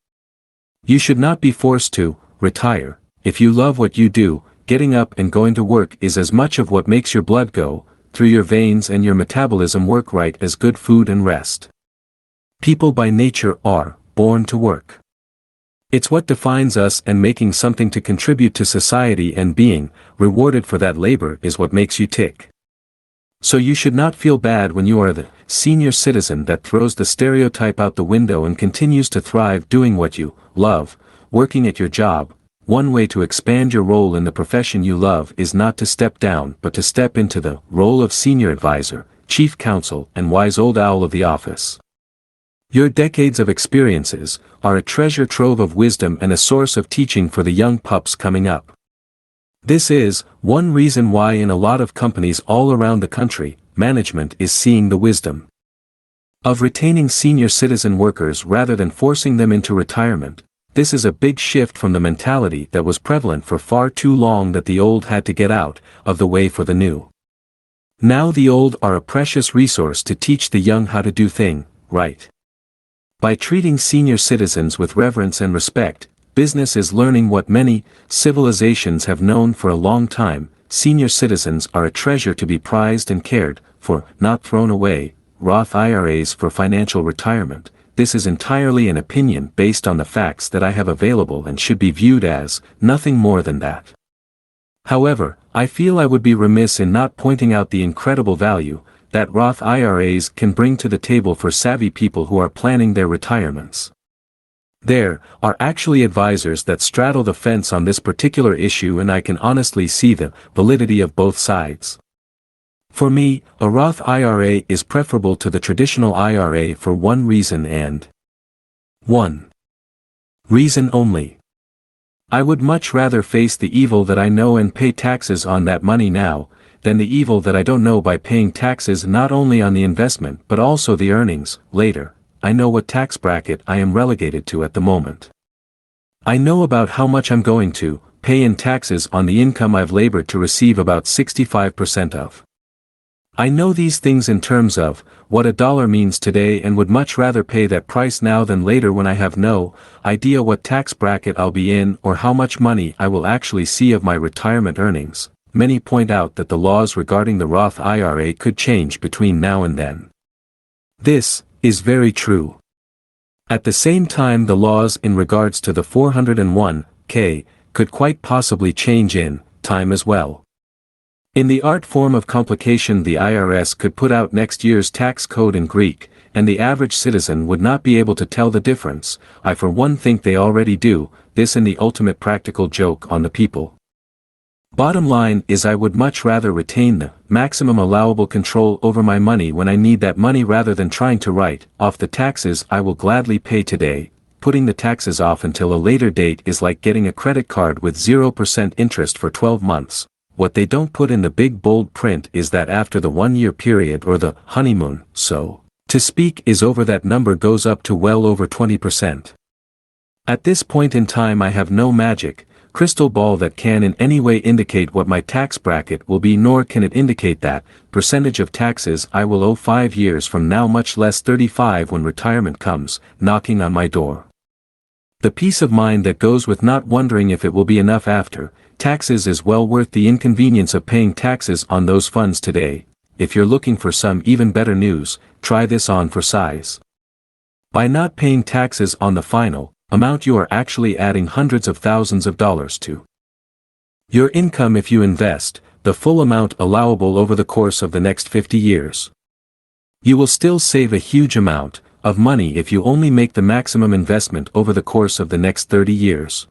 You should not be forced to retire. If you love what you do, getting up and going to work is as much of what makes your blood go through your veins and your metabolism work right as good food and rest. People by nature are born to work. It's what defines us, and making something to contribute to society and being rewarded for that labor is what makes you tick. So you should not feel bad when you are the senior citizen that throws the stereotype out the window and continues to thrive doing what you love, working at your job. One way to expand your role in the profession you love is not to step down but to step into the role of senior advisor, chief counsel, and wise old owl of the office. Your decades of experiences are a treasure trove of wisdom and a source of teaching for the young pups coming up. This is one reason why in a lot of companies all around the country, management is seeing the wisdom of retaining senior citizen workers rather than forcing them into retirement. This is a big shift from the mentality that was prevalent for far too long that the old had to get out of the way for the new. Now the old are a precious resource to teach the young how to do things right. By treating senior citizens with reverence and respect, business is learning what many civilizations have known for a long time. Senior citizens are a treasure to be prized and cared for, not thrown away. Roth IRAs for financial retirement. This is entirely an opinion based on the facts that I have available and should be viewed as nothing more than that. However, I feel I would be remiss in not pointing out the incredible value that Roth IRAs can bring to the table for savvy people who are planning their retirements. There are actually advisors that straddle the fence on this particular issue, and I can honestly see the validity of both sides. For me, a Roth IRA is preferable to the traditional IRA for one reason and one reason only. I would much rather face the evil that I know and pay taxes on that money now, than the evil that I don't know by paying taxes not only on the investment but also the earnings later. I know what tax bracket I am relegated to at the moment. I know about how much I'm going to pay in taxes on the income I've labored to receive about 65% of. I know these things in terms of what a dollar means today and would much rather pay that price now than later when I have no idea what tax bracket I'll be in or how much money I will actually see of my retirement earnings. Many point out that the laws regarding the Roth IRA could change between now and then. This is very true. At the same time, the laws in regards to the 401k could quite possibly change in time as well. In the art form of complication, the IRS could put out next year's tax code in Greek, and the average citizen would not be able to tell the difference. I for one think they already do, this in the ultimate practical joke on the people. Bottom line is I would much rather retain the maximum allowable control over my money when I need that money rather than trying to write off the taxes I will gladly pay today. Putting the taxes off until a later date is like getting a credit card with 0% interest for 12 months. What they don't put in the big bold print is that after the 1-year period or the honeymoon, so to speak, is over, that number goes up to well over 20%. At this point in time I have no magic crystal ball that can in any way indicate what my tax bracket will be, nor can it indicate that percentage of taxes I will owe 5 years from now, much less 35 when retirement comes knocking on my door. The peace of mind that goes with not wondering if it will be enough after taxes is well worth the inconvenience of paying taxes on those funds today. If you're looking for some even better news, try this on for size. By not paying taxes on the final amount, you are actually adding hundreds of thousands of dollars to your income if you invest the full amount allowable over the course of the next 50 years. You will still save a huge amount of money if you only make the maximum investment over the course of the next 30 years.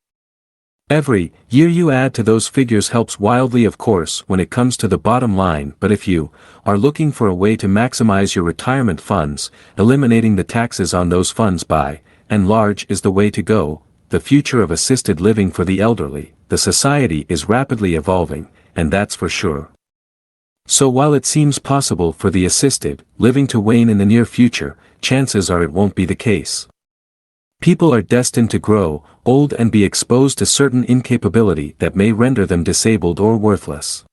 Every year you add to those figures helps wildly, of course, when it comes to the bottom line, but if you are looking for a way to maximize your retirement funds, eliminating the taxes on those funds by and large is the way to go. The future of assisted living for the elderly, the society is rapidly evolving, and that's for sure. So while it seems possible for the assisted living to wane in the near future, chances are it won't be the case. People are destined to grow old and be exposed to certain incapability that may render them disabled or worthless.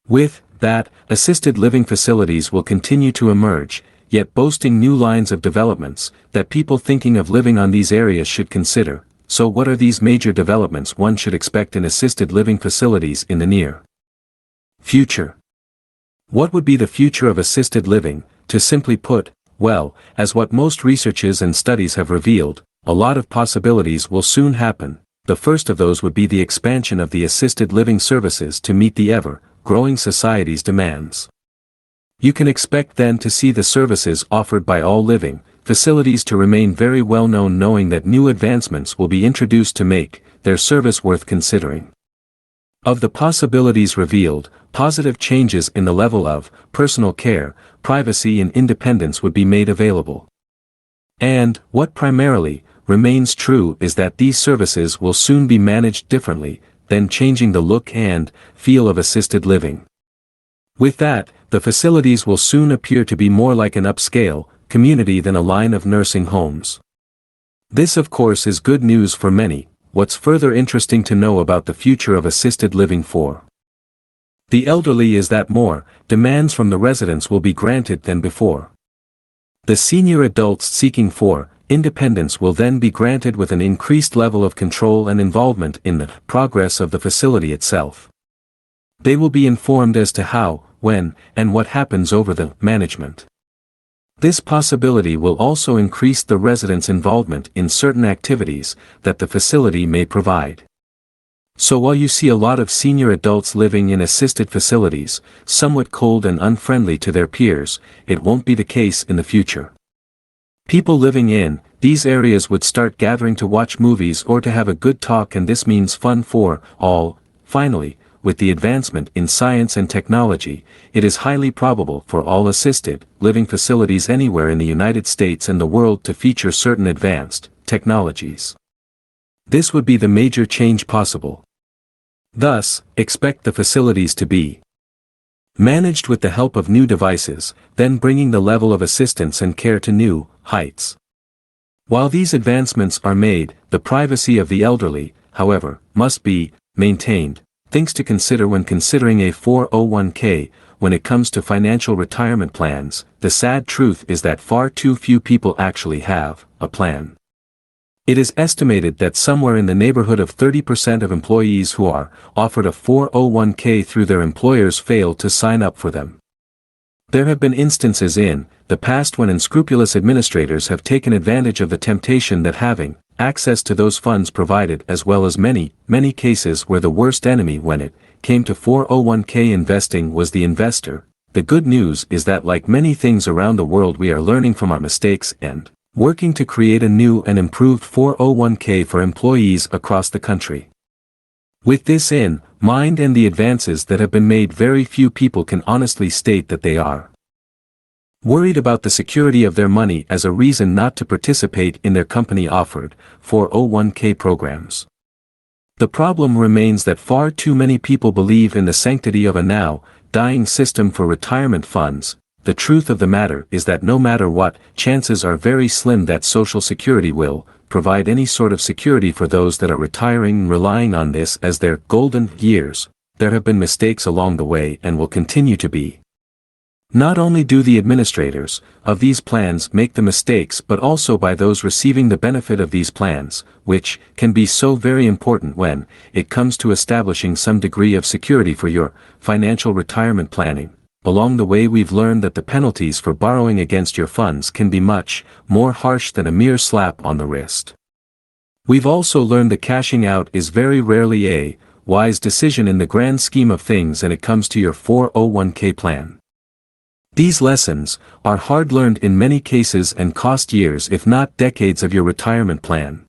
With that, assisted living facilities will continue to emerge, yet boasting new lines of developments that people thinking of living on these areas should consider. So what are these major developments one should expect in assisted living facilities in the near future? What would be the future of assisted living? To simply put, well, as what most researches and studies have revealed, a lot of possibilities will soon happen. The first of those would be the expansion of the assisted living services to meet the ever-growing society's demands. You can expect then to see the services offered by all living facilities to remain very well known, knowing that new advancements will be introduced to make their service worth considering. Of the possibilities revealed, positive changes in the level of personal care, privacy and independence would be made available. And, what primarily remains true is that these services will soon be managed differently than changing the look and feel of assisted living. With that, the facilities will soon appear to be more like an upscale community than a line of nursing homes. This of course is good news for many. What's further interesting to know about the future of assisted living for The elderly is that more demands from the residents will be granted than before. The senior adults seeking for independence will then be granted with an increased level of control and involvement in the progress of the facility itself. They will be informed as to how, when, and what happens over the management. This possibility will also increase the residents' involvement in certain activities that the facility may provide. So while you see a lot of senior adults living in assisted facilities, somewhat cold and unfriendly to their peers, it won't be the case in the future. People living in these areas would start gathering to watch movies or to have a good talk, and this means fun for all. Finally, with the advancement in science and technology, it is highly probable for all assisted living facilities anywhere in the United States and the world to feature certain advanced technologies. This would be the major change possible. Thus, expect the facilities to be managed with the help of new devices, then bringing the level of assistance and care to new heights. While these advancements are made, the privacy of the elderly, however, must be maintained. Things to consider when considering a 401k. When it comes to financial retirement plans, the sad truth is that far too few people actually have a plan. It is estimated that somewhere in the neighborhood of 30% of employees who are offered a 401k through their employers fail to sign up for them. There have been instances in the past when unscrupulous administrators have taken advantage of the temptation that having access to those funds provided, as well as many cases where the worst enemy when it came to 401k investing was the investor. The good news is that like many things around the world, we are learning from our mistakes and working to create a new and improved 401k for employees across the country. With this in mind and the advances that have been made, very few people can honestly state that they are worried about the security of their money as a reason not to participate in their company-offered 401k programs. The problem remains that far too many people believe in the sanctity of a now-dying system for retirement funds. The truth of the matter is that no matter what, chances are very slim that Social Security will provide any sort of security for those that are retiring and relying on this as their golden years. There have been mistakes along the way and will continue to be. Not only do the administrators of these plans make the mistakes, but also by those receiving the benefit of these plans, which can be so very important when it comes to establishing some degree of security for your financial retirement planning. Along the way, we've learned that the penalties for borrowing against your funds can be much more harsh than a mere slap on the wrist. We've also learned that cashing out is very rarely a wise decision in the grand scheme of things, and it comes to your 401k plan. These lessons are hard learned in many cases and cost years if not decades of your retirement plan.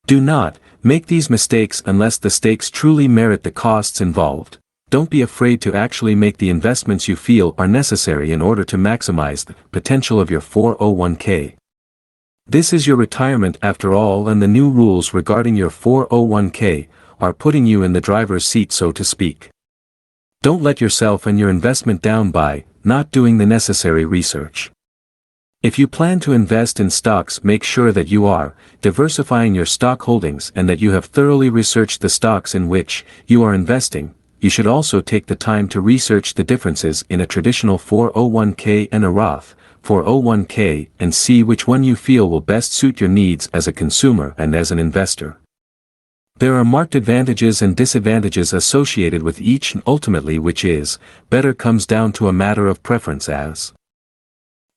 Do not make these mistakes unless the stakes truly merit the costs involved. Don't be afraid to actually make the investments you feel are necessary in order to maximize the potential of your 401k. This is your retirement after all, and the new rules regarding your 401k are putting you in the driver's seat, so to speak. Don't let yourself and your investment down by not doing the necessary research. If you plan to invest in stocks, make sure that you are diversifying your stock holdings and that you have thoroughly researched the stocks in which you are investing. You should also take the time to research the differences in a traditional 401k and a Roth 401k and see which one you feel will best suit your needs as a consumer and as an investor. There are marked advantages and disadvantages associated with each, and ultimately which is better comes down to a matter of preference, as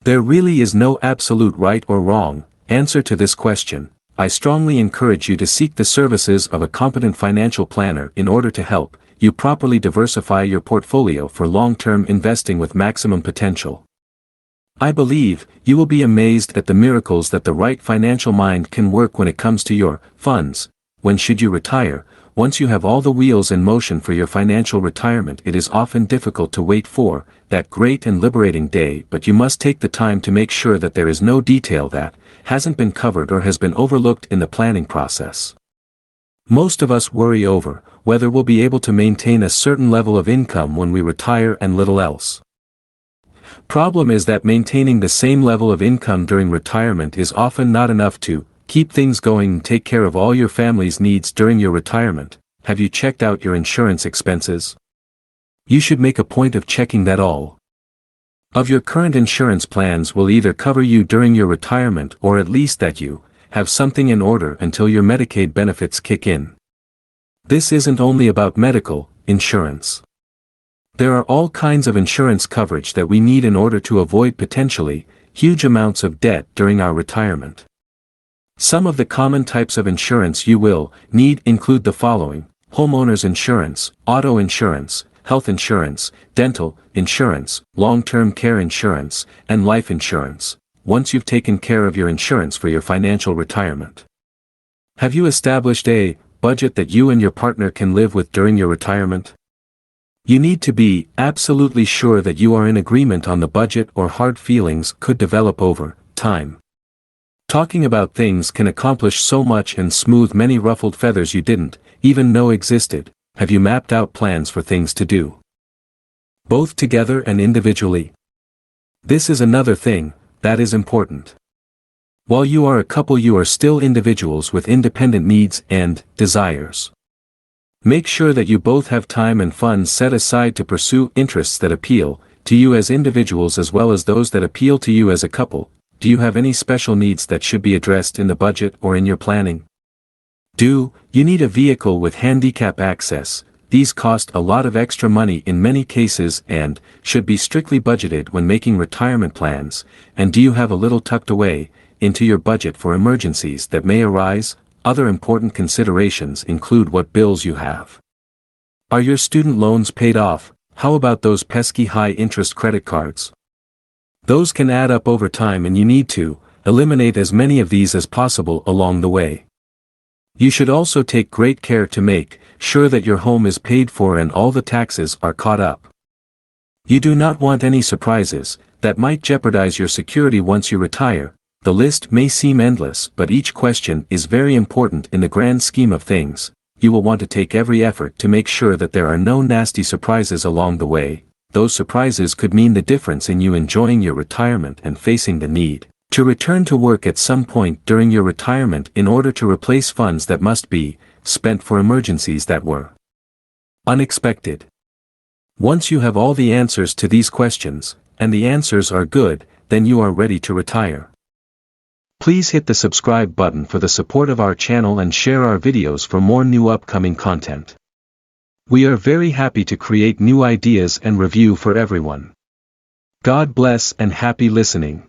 there really is no absolute right or wrong answer to this question. I strongly encourage you to seek the services of a competent financial planner in order to help you properly diversify your portfolio for long-term investing with maximum potential. I believe you will be amazed at the miracles that the right financial mind can work when it comes to your funds. When should you retire? Once you have all the wheels in motion for your financial retirement, it is often difficult to wait for that great and liberating day, but you must take the time to make sure that there is no detail that hasn't been covered or has been overlooked in the planning process. Most of us worry over whether we'll be able to maintain a certain level of income when we retire and little else. Problem is that maintaining the same level of income during retirement is often not enough to keep things going and take care of all your family's needs during your retirement. Have you checked out your insurance expenses? You should make a point of checking that all of your current insurance plans will either cover you during your retirement or at least that you have something in order until your Medicaid benefits kick in. This isn't only about medical insurance. There are all kinds of insurance coverage that we need in order to avoid potentially huge amounts of debt during our retirement. Some of the common types of insurance you will need include the following: homeowners insurance, auto insurance, health insurance, dental insurance, long-term care insurance, and life insurance, once you've taken care of your insurance for your financial retirement. Have you established a budget that you and your partner can live with during your retirement? You need to be absolutely sure that you are in agreement on the budget, or hard feelings could develop over time. Talking about things can accomplish so much and smooth many ruffled feathers you didn't even know existed. Have you mapped out plans for things to do, both together and individually? This is another thing that is important. While you are a couple, you are still individuals with independent needs and desires. Make sure that you both have time and funds set aside to pursue interests that appeal to you as individuals as well as those that appeal to you as a couple. Do you have any special needs that should be addressed in the budget or in your planning? Do you need a vehicle with handicap access? These cost a lot of extra money in many cases and should be strictly budgeted when making retirement plans. And do you have a little tucked away into your budget for emergencies that may arise? Other important considerations include what bills you have. Are your student loans paid off? How about those pesky high-interest credit cards? Those can add up over time and you need to eliminate as many of these as possible along the way. You should also take great care to make sure that your home is paid for and all the taxes are caught up. You do not want any surprises that might jeopardize your security once you retire. The list may seem endless, but each question is very important in the grand scheme of things. You will want to take every effort to make sure that there are no nasty surprises along the way. Those surprises could mean the difference in you enjoying your retirement and facing the need to return to work at some point during your retirement in order to replace funds that must be spent for emergencies that were unexpected. Once you have all the answers to these questions, and the answers are good, then you are ready to retire. Please hit the subscribe button for the support of our channel and share our videos for more new upcoming content. We are very happy to create new ideas and review for everyone. God bless and happy listening.